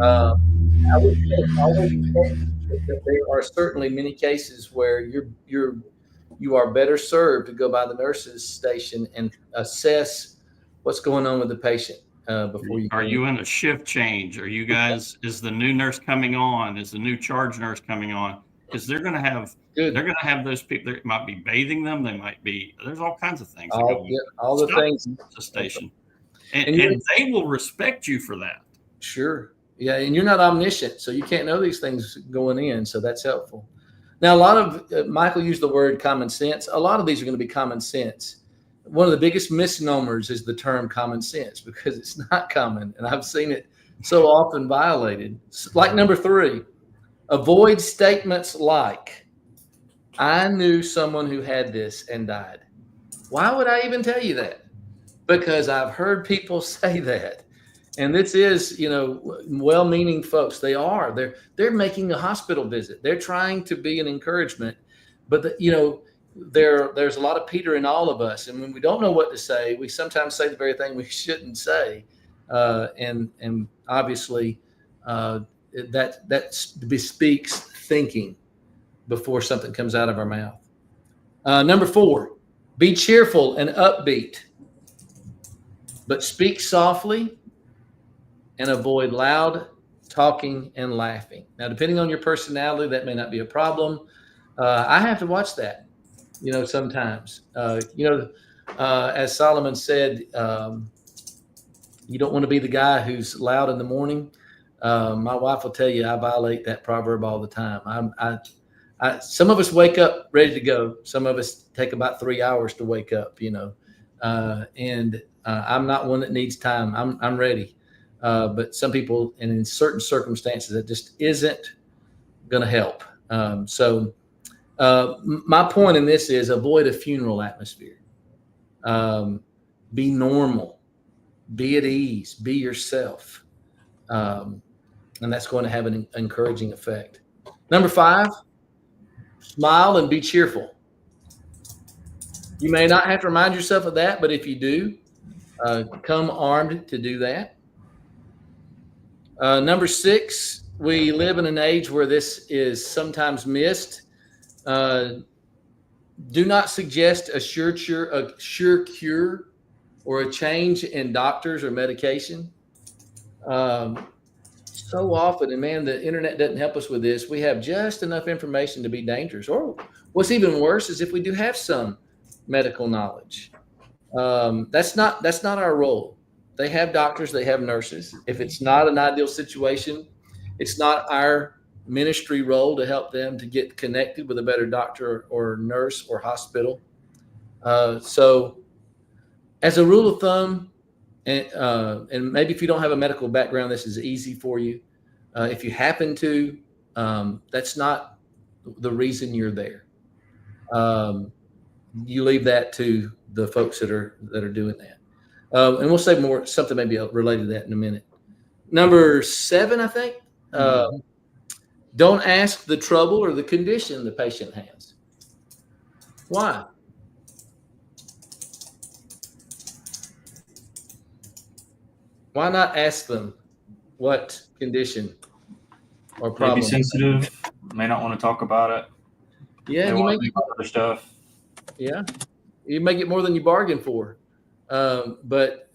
I would always say that there are certainly many cases where you are better served to go by the nurse's station and assess what's going on with the patient before you. Are you in a shift change? Are you guys? Is the new nurse coming on? Is the new charge nurse coming on? Because they're going to have those people that might be bathing them. They might be. There's all kinds of things. All the things. The station, and they will respect you for that. Sure. Yeah, and you're not omniscient, so you can't know these things going in. So that's helpful. Now, a lot of Michael used the word common sense. A lot of these are going to be common sense. One of the biggest misnomers is the term common sense, because it's not common, and I've seen it so often violated. Like number 3, avoid statements like, I knew someone who had this and died. Why would I even tell you that? Because I've heard people say that. And this is, well-meaning folks. They're making a hospital visit. They're trying to be an encouragement, but there's a lot of Peter in all of us. And when we don't know what to say, we sometimes say the very thing we shouldn't say. And obviously that bespeaks thinking before something comes out of our mouth. Number 4, be cheerful and upbeat, but speak softly and avoid loud talking and laughing. Now, depending on your personality, that may not be a problem. I have to watch that, sometimes. As Solomon said, you don't want to be the guy who's loud in the morning. My wife will tell you I violate that proverb all the time. Some of us wake up ready to go. Some of us take about 3 hours to wake up, and I'm not one that needs time. I'm ready. But some people, and in certain circumstances, that just isn't going to help. So my point in this is avoid a funeral atmosphere. Be normal, be at ease, be yourself. And that's going to have an encouraging effect. Number 5, smile and be cheerful. You may not have to remind yourself of that, but if you do, come armed to do that. Number 6, we live in an age where this is sometimes missed. Do not suggest a sure cure or a change in doctors or medication. So often, and man, the internet doesn't help us with this, we have just enough information to be dangerous. Or what's even worse is if we do have some medical knowledge. That's not our role. They have doctors, they have nurses. If it's not an ideal situation, it's not our ministry role to help them to get connected with a better doctor or nurse or hospital. So as a rule of thumb, and maybe if you don't have a medical background, this is easy for you. If you happen to, that's not the reason you're there. You leave that to the folks that are doing that. And we'll say something maybe related to that in a minute. Number 7, I think, don't ask the trouble or the condition the patient has. Why? Why not ask them what condition or problem? Maybe sensitive, may not want to talk about it. Yeah, they want to think about other stuff. Yeah, you may get more than you bargained for, but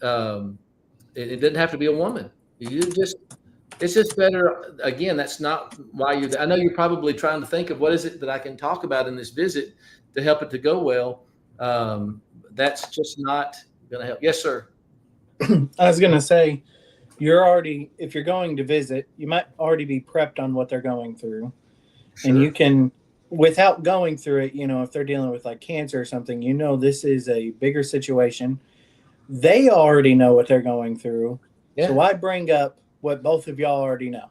it doesn't have to be a woman. It's just better. Again, that's not why you're there. I know you're probably trying to think of what is it that I can talk about in this visit to help it to go well. That's just not going to help. Yes, sir. I was going to say, if you're going to visit, you might already be prepped on what they're going through. Sure. And you can, without going through it, if they're dealing with like cancer or something, this is a bigger situation. They already know what they're going through. Yeah. So why bring up what both of y'all already know?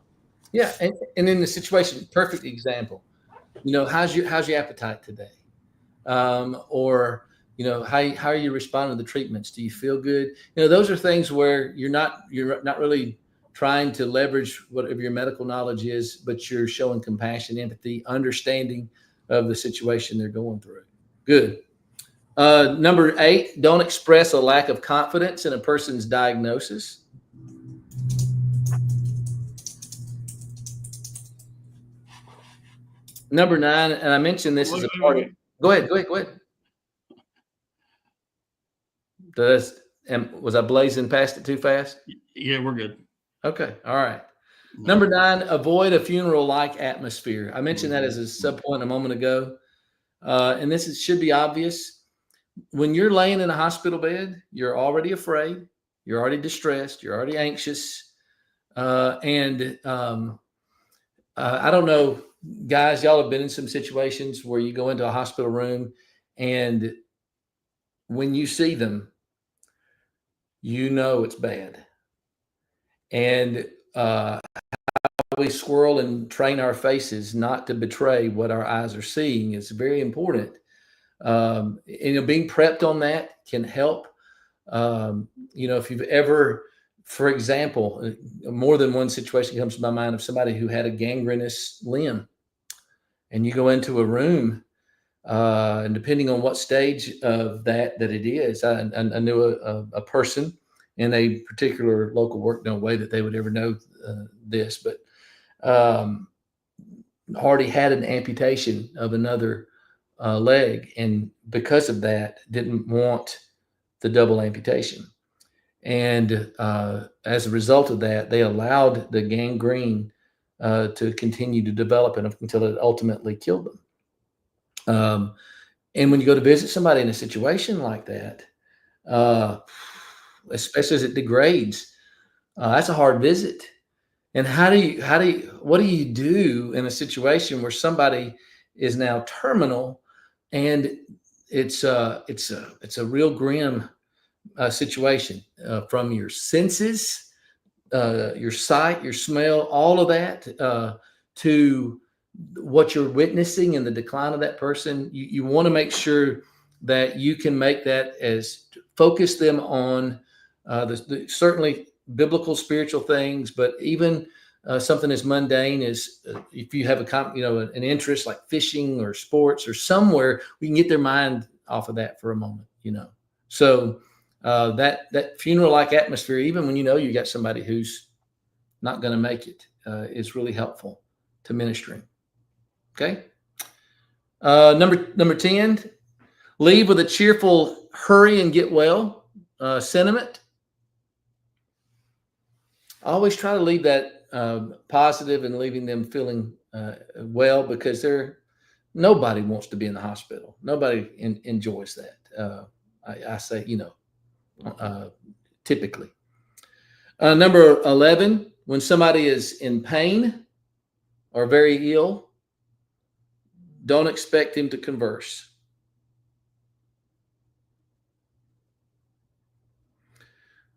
Yeah. And in the situation, perfect example, how's your appetite today? Or how are you responding to the treatments? Do you feel good? Those are things where you're not really trying to leverage whatever your medical knowledge is, but you're showing compassion, empathy, understanding of the situation they're going through. Good. Number 8, don't express a lack of confidence in a person's diagnosis. Number 9, and I mentioned this as a part of. Go ahead. Was I blazing past it too fast? Yeah, we're good. Okay. All right. Number 9, avoid a funeral-like atmosphere. I mentioned that as a sub-point a moment ago. And this should be obvious. When you're laying in a hospital bed, you're already afraid. You're already distressed. You're already anxious. I don't know, guys, y'all have been in some situations where you go into a hospital room and when you see them, it's bad. And how we swirl and train our faces not to betray what our eyes are seeing is very important. Being prepped on that can help. If you've ever For example, more than one situation comes to my mind of somebody who had a gangrenous limb, and you go into a room, and depending on what stage of that it is, I knew a person in a particular local work. No way that they would ever know this, but already had an amputation of another leg, and because of that, didn't want the double amputation. And as a result of that, they allowed the gangrene to continue to develop until it ultimately killed them. And when you go to visit somebody in a situation like that, especially as it degrades, that's a hard visit. And what do you do in a situation where somebody is now terminal, and it's a real grim situation, from your senses, your sight, your smell, all of that, to what you're witnessing and the decline of that person. You want to make sure that you can make that as focus them on certainly biblical spiritual things, but even something as mundane as if you have an interest like fishing or sports or somewhere, we can get their mind off of that for a moment. So that funeral like atmosphere, even when you got somebody who's not going to make it, is really helpful to ministering. Okay. Number 10, leave with a cheerful hurry and get well sentiment. I always try to leave that positive and leaving them feeling well, because nobody wants to be in the hospital. Nobody enjoys that. I say, typically. Number 11, when somebody is in pain or very ill, don't expect him to converse.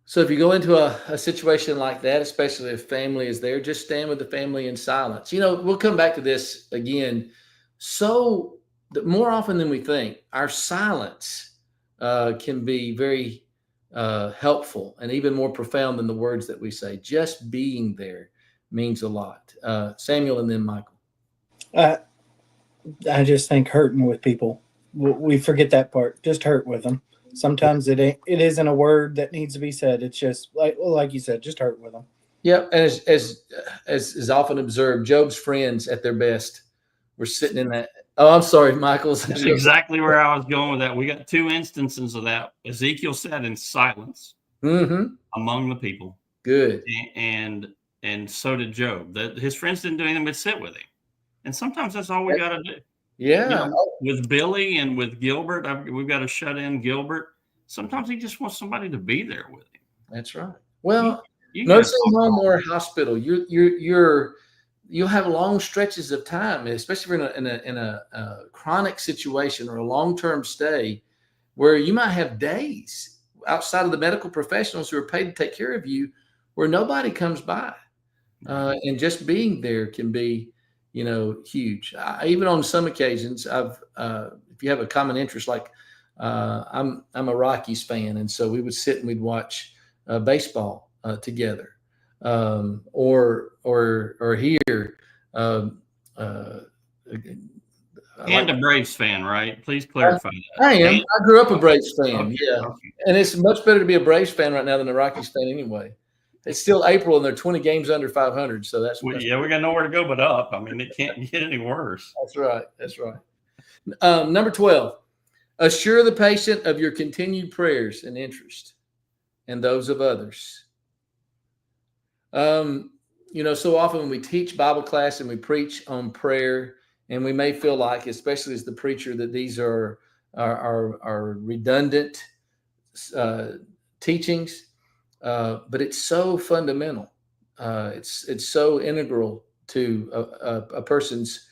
So if you go into a situation like that, especially if family is there, just stand with the family in silence. We'll come back to this again. So more often than we think, our silence can be very helpful and even more profound than the words that we say. Just being there means a lot. Samuel, and then Michael. I just think hurting with people. We forget that part. Just hurt with them. Sometimes it isn't a word that needs to be said. It's just like you said, just hurt with them. Yeah, and as is often observed, Job's friends at their best were sitting in that. Oh, I'm sorry, Michael. That's exactly where I was going with that. We got two instances of that. Ezekiel said in silence among the people. Good. And so did Job. His friends didn't do anything but sit with him. And sometimes that's all we got to do. Yeah. With Billy and with Gilbert, we've got to shut in Gilbert. Sometimes he just wants somebody to be there with him. That's right. Well, nursing home or hospital, you'll have long stretches of time, especially if you're in a chronic situation or a long-term stay, where you might have days outside of the medical professionals who are paid to take care of you, where nobody comes by, and just being there can be, huge. Even on some occasions, if you have a common interest, like I'm a Rockies fan, and so we would sit and we'd watch baseball together, or here. And a Braves fan, right? Please clarify that. I am. I grew up a Braves fan. Okay, yeah, okay. And it's much better to be a Braves fan right now than a Rockies fan anyway. It's still April and they're 20 games under 500, so that's we got nowhere to go but up. I mean, it can't get any worse. That's right. Number 12, assure the patient of your continued prayers and interest and those of others. So often when we teach Bible class and we preach on prayer, and we may feel like, especially as the preacher, that these are redundant teachings, but it's so fundamental. It's so integral to a person's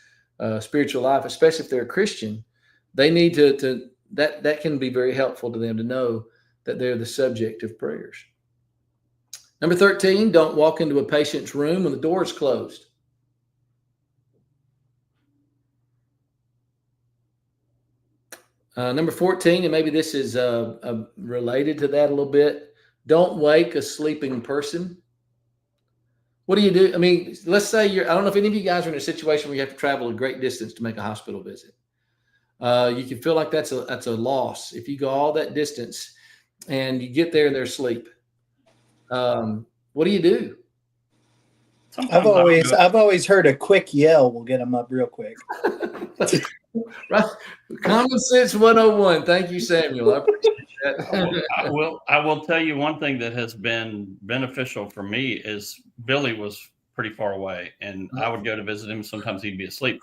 spiritual life, especially if they're a Christian. They need to that can be very helpful to them to know that they're the subject of prayers. Number 13, don't walk into a patient's room when the door is closed. Number 14, and maybe this is related to that a little bit, don't wake a sleeping person. What do you do? I mean, let's say I don't know if any of you guys are in a situation where you have to travel a great distance to make a hospital visit. You can feel like that's a loss if you go all that distance and you get there and they're asleep. What do you do? Sometimes I've always heard a quick yell will get them up real quick. Right. Common sense 101. Thank you, Samuel. I appreciate that. I will tell you one thing that has been beneficial for me is Billy was pretty far away, and I would go to visit him. Sometimes he'd be asleep.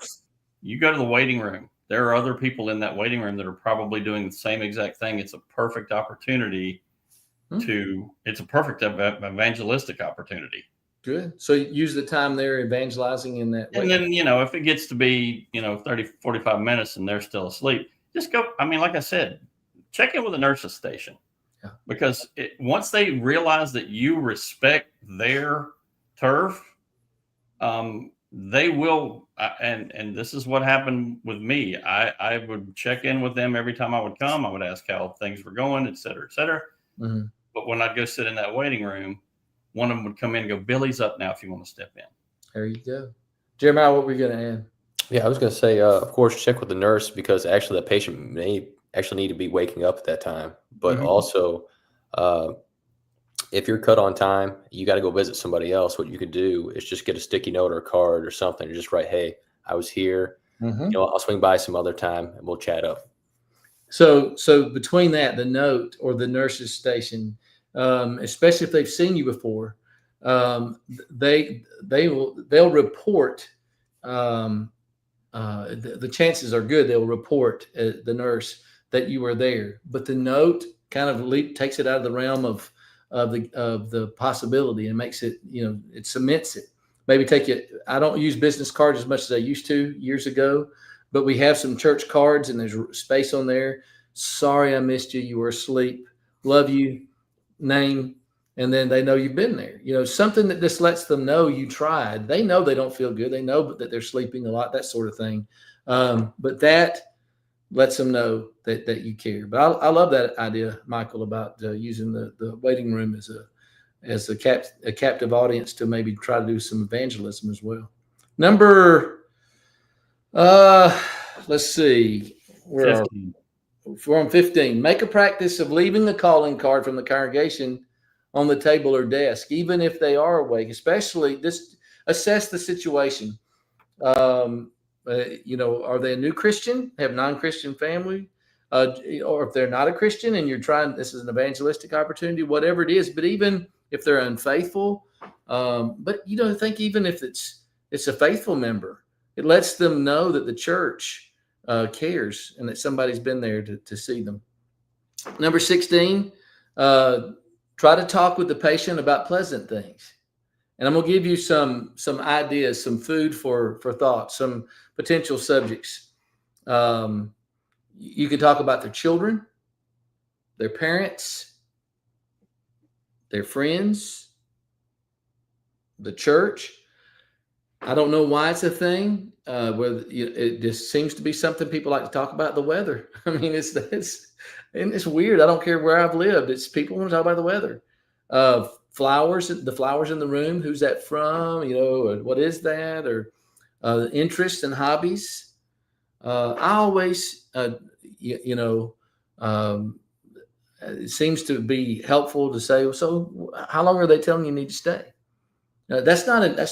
You go to the waiting room. There are other people in that waiting room that are probably doing the same exact thing. It's a perfect opportunity it's a perfect evangelistic opportunity. Good. So use the time there evangelizing in that way. And then, if it gets to be, 30, 45 minutes and they're still asleep, just go. I mean, like I said, check in with the nurse's station. Yeah. Because once they realize that you respect their turf, they will. And this is what happened with me. I would check in with them every time I would come. I would ask how things were going, et cetera, et cetera. Mm-hmm. But when I'd go sit in that waiting room, one of them would come in and go, "Billy's up now if you want to step in." There you go. Jeremiah, what were you going to add? Yeah, I was going to say, of course, check with the nurse because actually the patient may actually need to be waking up at that time. But also, if you're cut on time, you got to go visit somebody else. What you could do is just get a sticky note or a card or something, or just write, "Hey, I was here. I'll swing by some other time and we'll chat up." So between that, the note or the nurse's station, especially if they've seen you before, they'll report. The chances are good they'll report the nurse that you were there. But the note kind of takes it out of the realm of the possibility and makes it, it cements it. Maybe I don't use business cards as much as I used to years ago, but we have some church cards and there's space on there. "Sorry I missed you. You were asleep. Love you. Name." And then they know you've been there. Something that just lets them know you tried. They know they don't feel good. They know that they're sleeping a lot, that sort of thing. But that lets them know that you care. But I love that idea, Michael, about using the waiting room as a captive audience to maybe try to do some evangelism as well. Let's see. We're on 15. Make a practice of leaving a calling card from the congregation on the table or desk, even if they are awake, especially just assess the situation. Are they a new Christian, have non-Christian family, or if they're not a Christian and this is an evangelistic opportunity, whatever it is, but even if they're unfaithful, think even if it's a faithful member, it lets them know that the church cares and that somebody's been there to see them. Number 16, try to talk with the patient about pleasant things. And I'm going to give you some ideas, some food for thought, some potential subjects. You could talk about their children, their parents, their friends, the church. I don't know why it's a thing. It just seems to be something people like to talk about. The weather. I mean, it's weird. I don't care where I've lived. It's people want to talk about the weather. Flowers, the flowers in the room. Who's that from? What is that? Or interests and hobbies. I always, it seems to be helpful to say, so how long are they telling you need to stay? That's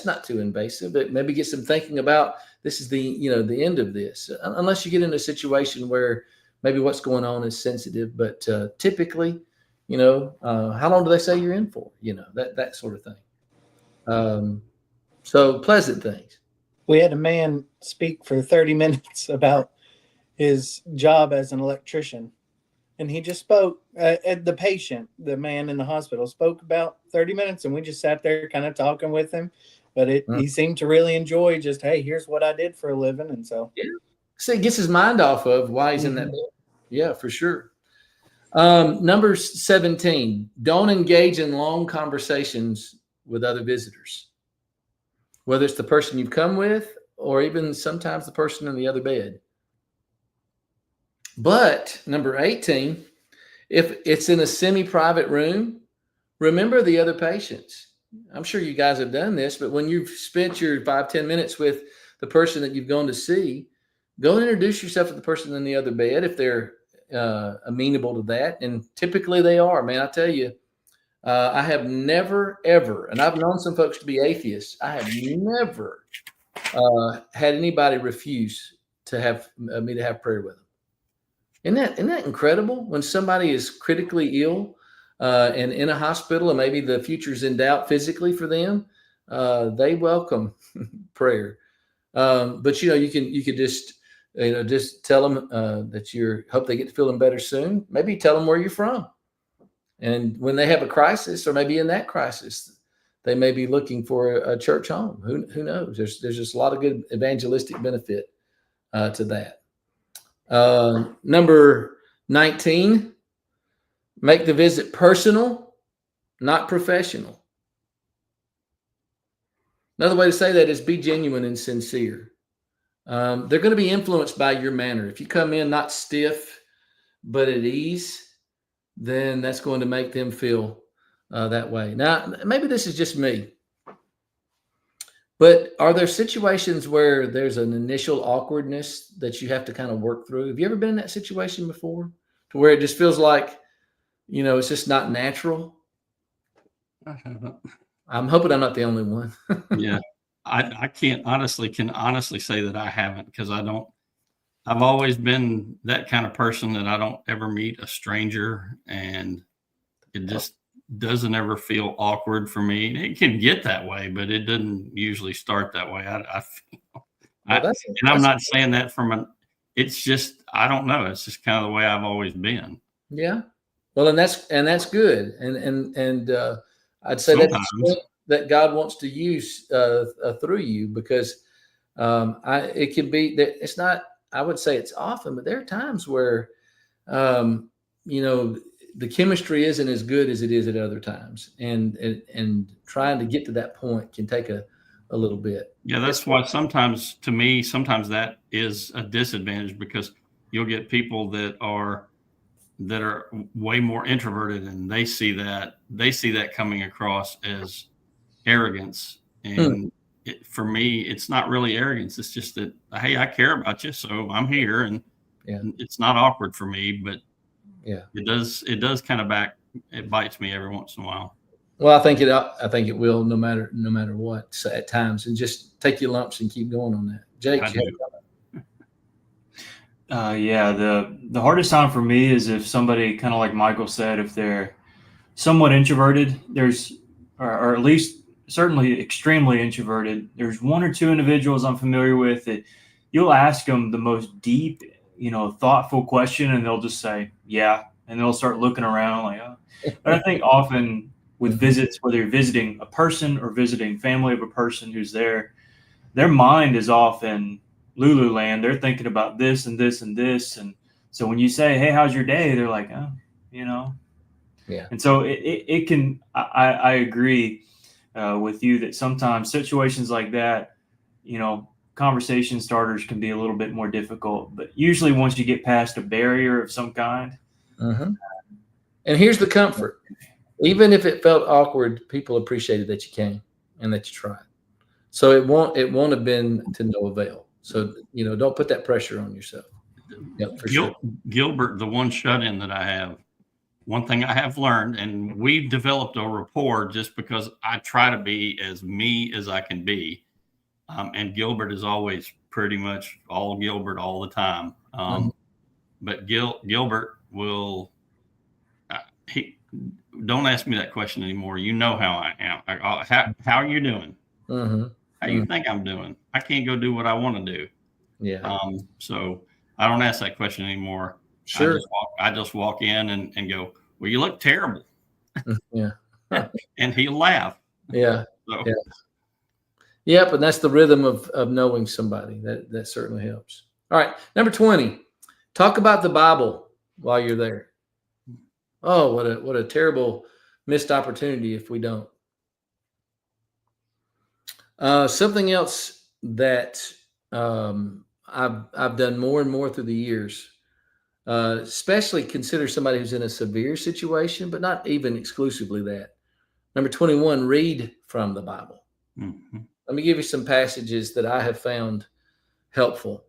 not too invasive. It maybe gets them thinking about this is the end of this, unless you get in a situation where maybe what's going on is sensitive, but typically, how long do they say you're in for? That sort of thing. So pleasant things. We had a man speak for 30 minutes about his job as an electrician. And he just spoke, the patient, the man in the hospital, spoke about 30 minutes, and we just sat there kind of talking with him. But he seemed to really enjoy just, hey, here's what I did for a living. And so, yeah. See, it gets his mind off of why he's in that bed. Yeah, for sure. Number 17, don't engage in long conversations with other visitors, whether it's the person you've come with or even sometimes the person in the other bed. But number 18, if it's in a semi-private room remember the other patients. I'm sure you guys have done this, but when you've spent your 5-10 minutes with the person that you've gone to see, go and introduce yourself to the person in the other bed if they're amenable to that. And typically they are, man. I tell you, I have never, ever, and I've known some folks to be atheists. I have never had anybody refuse to have me to have prayer with them. Isn't that incredible? When somebody is critically ill and in a hospital, and maybe the future's in doubt physically for them, they welcome prayer. But you could just just tell them that you hope they get feeling better soon. Maybe tell them where you're from, and when they have a crisis, or maybe in that crisis, they may be looking for a church home. Who knows? There's just a lot of good evangelistic benefit to that. Number 19, make the visit personal, not professional. Another way to say that is be genuine and sincere. They're going to be influenced by your manner. If you come in not stiff, but at ease, then that's going to make them feel that way. Now, maybe this is just me, but are there situations where there's an initial awkwardness that you have to kind of work through? Have you ever been in that situation before, to where it just feels like, it's just not natural? I'm hoping I'm not the only one. Yeah. I can honestly say that I haven't, because I've always been that kind of person that I don't ever meet a stranger, and it just doesn't ever feel awkward for me. It can get that way, but it doesn't usually start that way. I'm not saying that it's just, I don't know. It's just kind of the way I've always been. Yeah. Well, and that's good. And I'd say that God wants to use through you, because it can be that it's not, I would say it's often, but there are times where, the chemistry isn't as good as it is at other times. And trying to get to that point can take a little bit. Yeah. That's why sometimes that is a disadvantage, because you'll get people that are way more introverted, and they see that coming across as arrogance. And for me, it's not really arrogance. It's just that, hey, I care about you, so I'm here, and it's not awkward for me. But it does kind of it bites me every once in a while. Well, I think it will, no matter what, at times, and just take your lumps and keep going on that. Jake, the hardest time for me is if somebody, kind of like Michael said, if they're somewhat introverted, or at least certainly extremely introverted. There's one or two individuals I'm familiar with that you'll ask them the most deep, thoughtful question, and they'll just say, yeah. And they'll start looking around like, oh. But I think often with visits, whether you're visiting a person or visiting family of a person who's there, their mind is off in Lululand. They're thinking about this and this and this. And so when you say, hey, how's your day? They're like, oh, Yeah. And so it can, I agree with you that sometimes situations like that, conversation starters can be a little bit more difficult, but usually once you get past a barrier of some kind. Mm-hmm. And here's the comfort. Even if it felt awkward, people appreciated that you came and that you tried. So it won't have been to no avail. So, don't put that pressure on yourself. Yep, for sure. Gilbert, the one shut-in that I have, one thing I have learned, and we've developed a rapport just because I try to be as me as I can be. And Gilbert is always pretty much all Gilbert all the time. But Gilbert will, don't ask me that question anymore. You know how I am. How are you doing? Mm-hmm. How you think I'm doing? I can't go do what I want to do. Yeah. So I don't ask that question anymore. Sure. I just walk in and go, well, you look terrible. Yeah. And he'll laugh. Yeah. So. Yeah. Yep. And that's the rhythm of knowing somebody. That certainly helps. All right. Number 20, talk about the Bible while you're there. Oh, what a terrible missed opportunity if we don't. Something else that I've done more and more through the years, especially consider somebody who's in a severe situation, but not even exclusively that. Number 21, read from the Bible. Mm-hmm. Let me give you some passages that I have found helpful.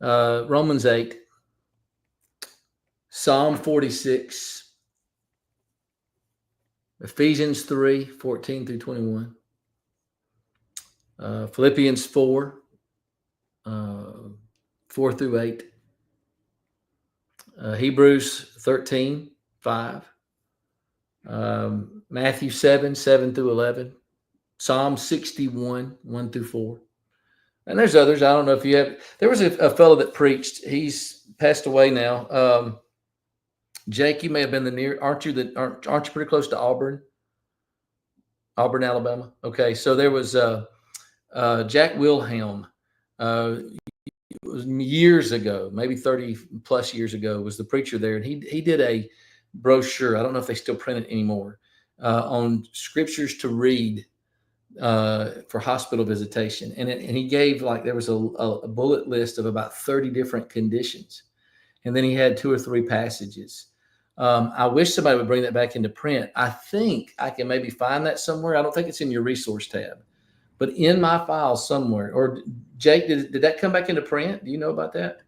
Romans 8, Psalm 46, Ephesians 3, 14 through 21, Philippians 4, 4 through 8, Hebrews 13, 5, Matthew 7, 7 through 11, Psalm 61, 1 through 4. And there's others. I don't know if you have. There was a fellow that preached. He's passed away now. Jake, you may have been aren't you pretty close to Auburn, Alabama? Okay, so there was Jack Wilhelm. It was years ago, maybe 30 plus years ago, was the preacher there, and he did a brochure. I don't know if they still print it anymore, on scriptures to read for hospital visitation, and he gave, like, there was a bullet list of about 30 different conditions, and then he had 2 or 3 passages. I wish somebody would bring that back into print. I think I can maybe find that somewhere. I don't think it's in your resource tab, but in my files somewhere. Or Jake, did that come back into print? Do you know about that?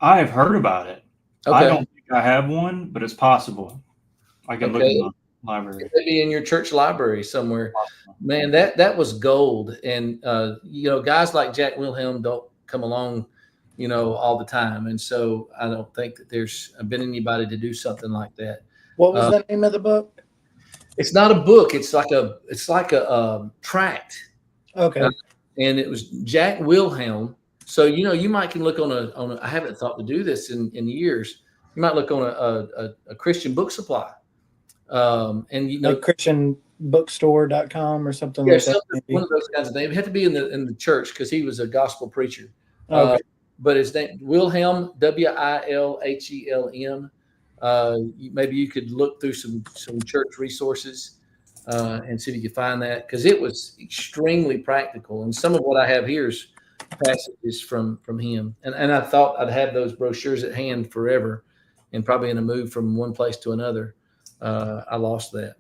I have heard about it. Okay. I don't think I have one, but it's possible. I can look in the library. Maybe in your church library somewhere. Man, that was gold. And guys like Jack Wilhelm don't come along, all the time. And so I don't think that there's been anybody to do something like that. What was the name of the book? It's not a book. It's like a tract. Okay. And it was Jack Wilhelm. So, you might can look on a I haven't thought to do this in years. You might look on a Christian book supply. And like christianbookstore.com or something like that. One of those kinds of things. It had to be in the church, because he was a gospel preacher. Okay. But his name, Wilhelm, Wilhelm. Maybe you could look through some church resources and see if you could find that, because it was extremely practical. And some of what I have here is passages from him. And I thought I'd have those brochures at hand forever, and probably in a move from one place to another, I lost that.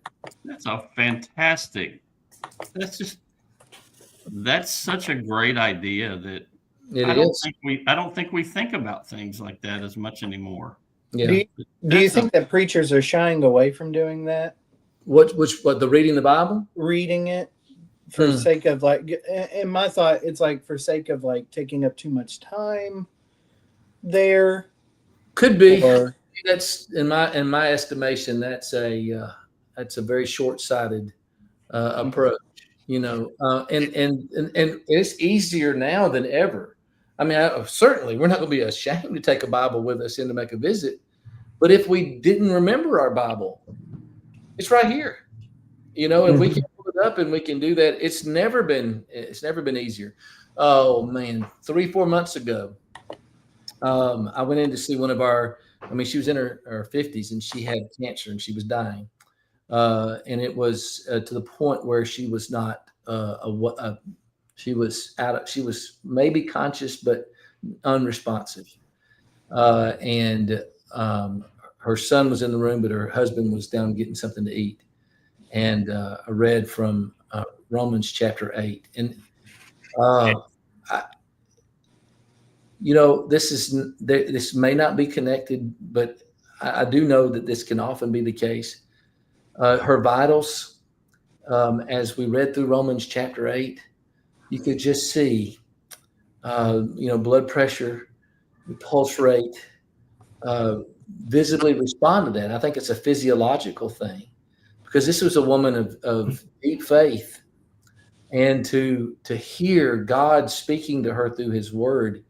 That's a fantastic. That's such a great idea that I don't think we think about things like that as much anymore. Yeah. Do you think that preachers are shying away from doing that? What the reading the Bible? Reading it for sake of, like, in my thought, it's like for sake of, like, taking up too much time there. Could be. That's in my estimation, that's a very short-sighted approach, and it's easier now than ever. I mean, certainly we're not going to be ashamed to take a Bible with us in to make a visit, but if we didn't remember our Bible, it's right here, and we can pull it up and we can do that. It's never been easier. Oh man, 3-4 months ago, I went in to see one of she was in her 50s, and she had cancer and she was dying. And it was to the point where she was not she was maybe conscious, but unresponsive. And her son was in the room, but her husband was down getting something to eat. And I read from Romans chapter 8. And this may not be connected, but I do know that this can often be the case. Her vitals, as we read through Romans chapter 8, you could just see, blood pressure, pulse rate, visibly respond to that. I think it's a physiological thing, because this was a woman of deep faith, and to hear God speaking to her through His Word,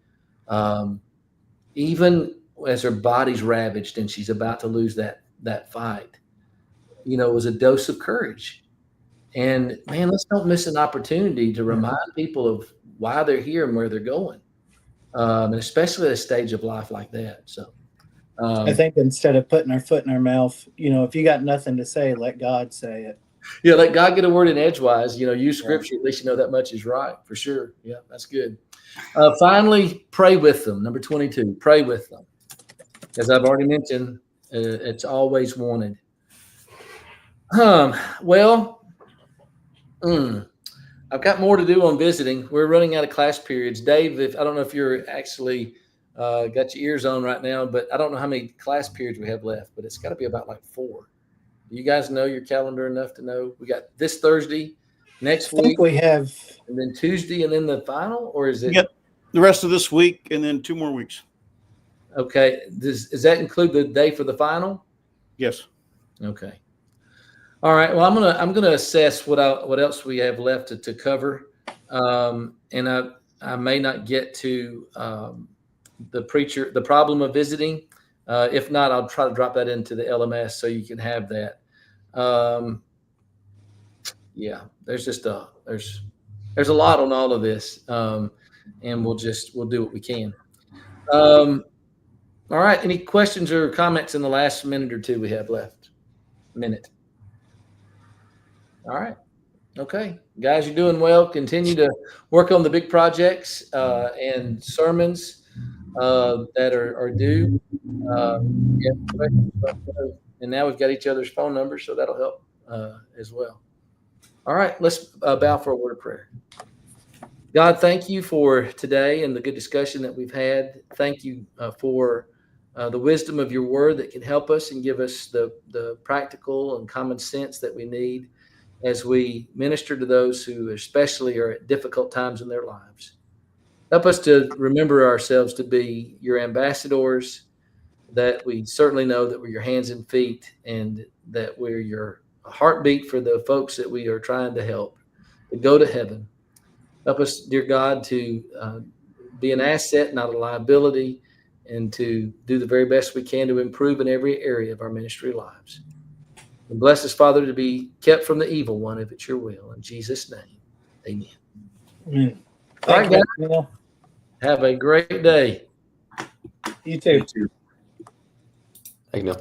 even as her body's ravaged and she's about to lose that fight, it was a dose of courage. And man, let's don't miss an opportunity to remind people of why they're here and where they're going, and especially at a stage of life like that. So I think instead of putting our foot in our mouth, if you got nothing to say, let God say it. Yeah, let God get a word in edgewise. Use Scripture. At least that much is right, for sure. Yeah, that's good. Finally, pray with them. Number 22, pray with them. As I've already mentioned, it's always wanted. Well, I've got more to do on visiting. We're running out of class periods. Dave, I don't know if you're actually got your ears on right now, but I don't know how many class periods we have left, but it's got to be about like 4. Do you guys know your calendar enough to know? We got this Thursday, next I think week, we have. and then Tuesday, and then the final, or is it? Yep. The rest of this week and then 2 more weeks. Okay. Does that include the day for the final? Yes. Okay. All right. Well, I'm gonna assess what else we have left to cover, and I may not get to the problem of visiting. If not, I'll try to drop that into the LMS so you can have that. Yeah, there's there's a lot on all of this, and we'll do what we can. All right. Any questions or comments in the last minute or two we have left? Minute. All right. Okay. Guys, you're doing well. Continue to work on the big projects and sermons that are due. Yeah, and now we've got each other's phone numbers, so that'll help as well. All right. Let's bow for a word of prayer. God, thank you for today and the good discussion that we've had. Thank you for the wisdom of your word that can help us and give us the practical and common sense that we need as we minister to those who especially are at difficult times in their lives. Help us to remember ourselves to be your ambassadors, that we certainly know that we're your hands and feet and that we're your heartbeat for the folks that we are trying to help to go to heaven. Help us, dear God, to be an asset, not a liability, and to do the very best we can to improve in every area of our ministry lives. And bless us, Father, to be kept from the evil one, if it's your will. In Jesus' name, amen. Amen. All right, Thank guys. you, Neil. Have a great day. You too. You too. Thank you, Neil.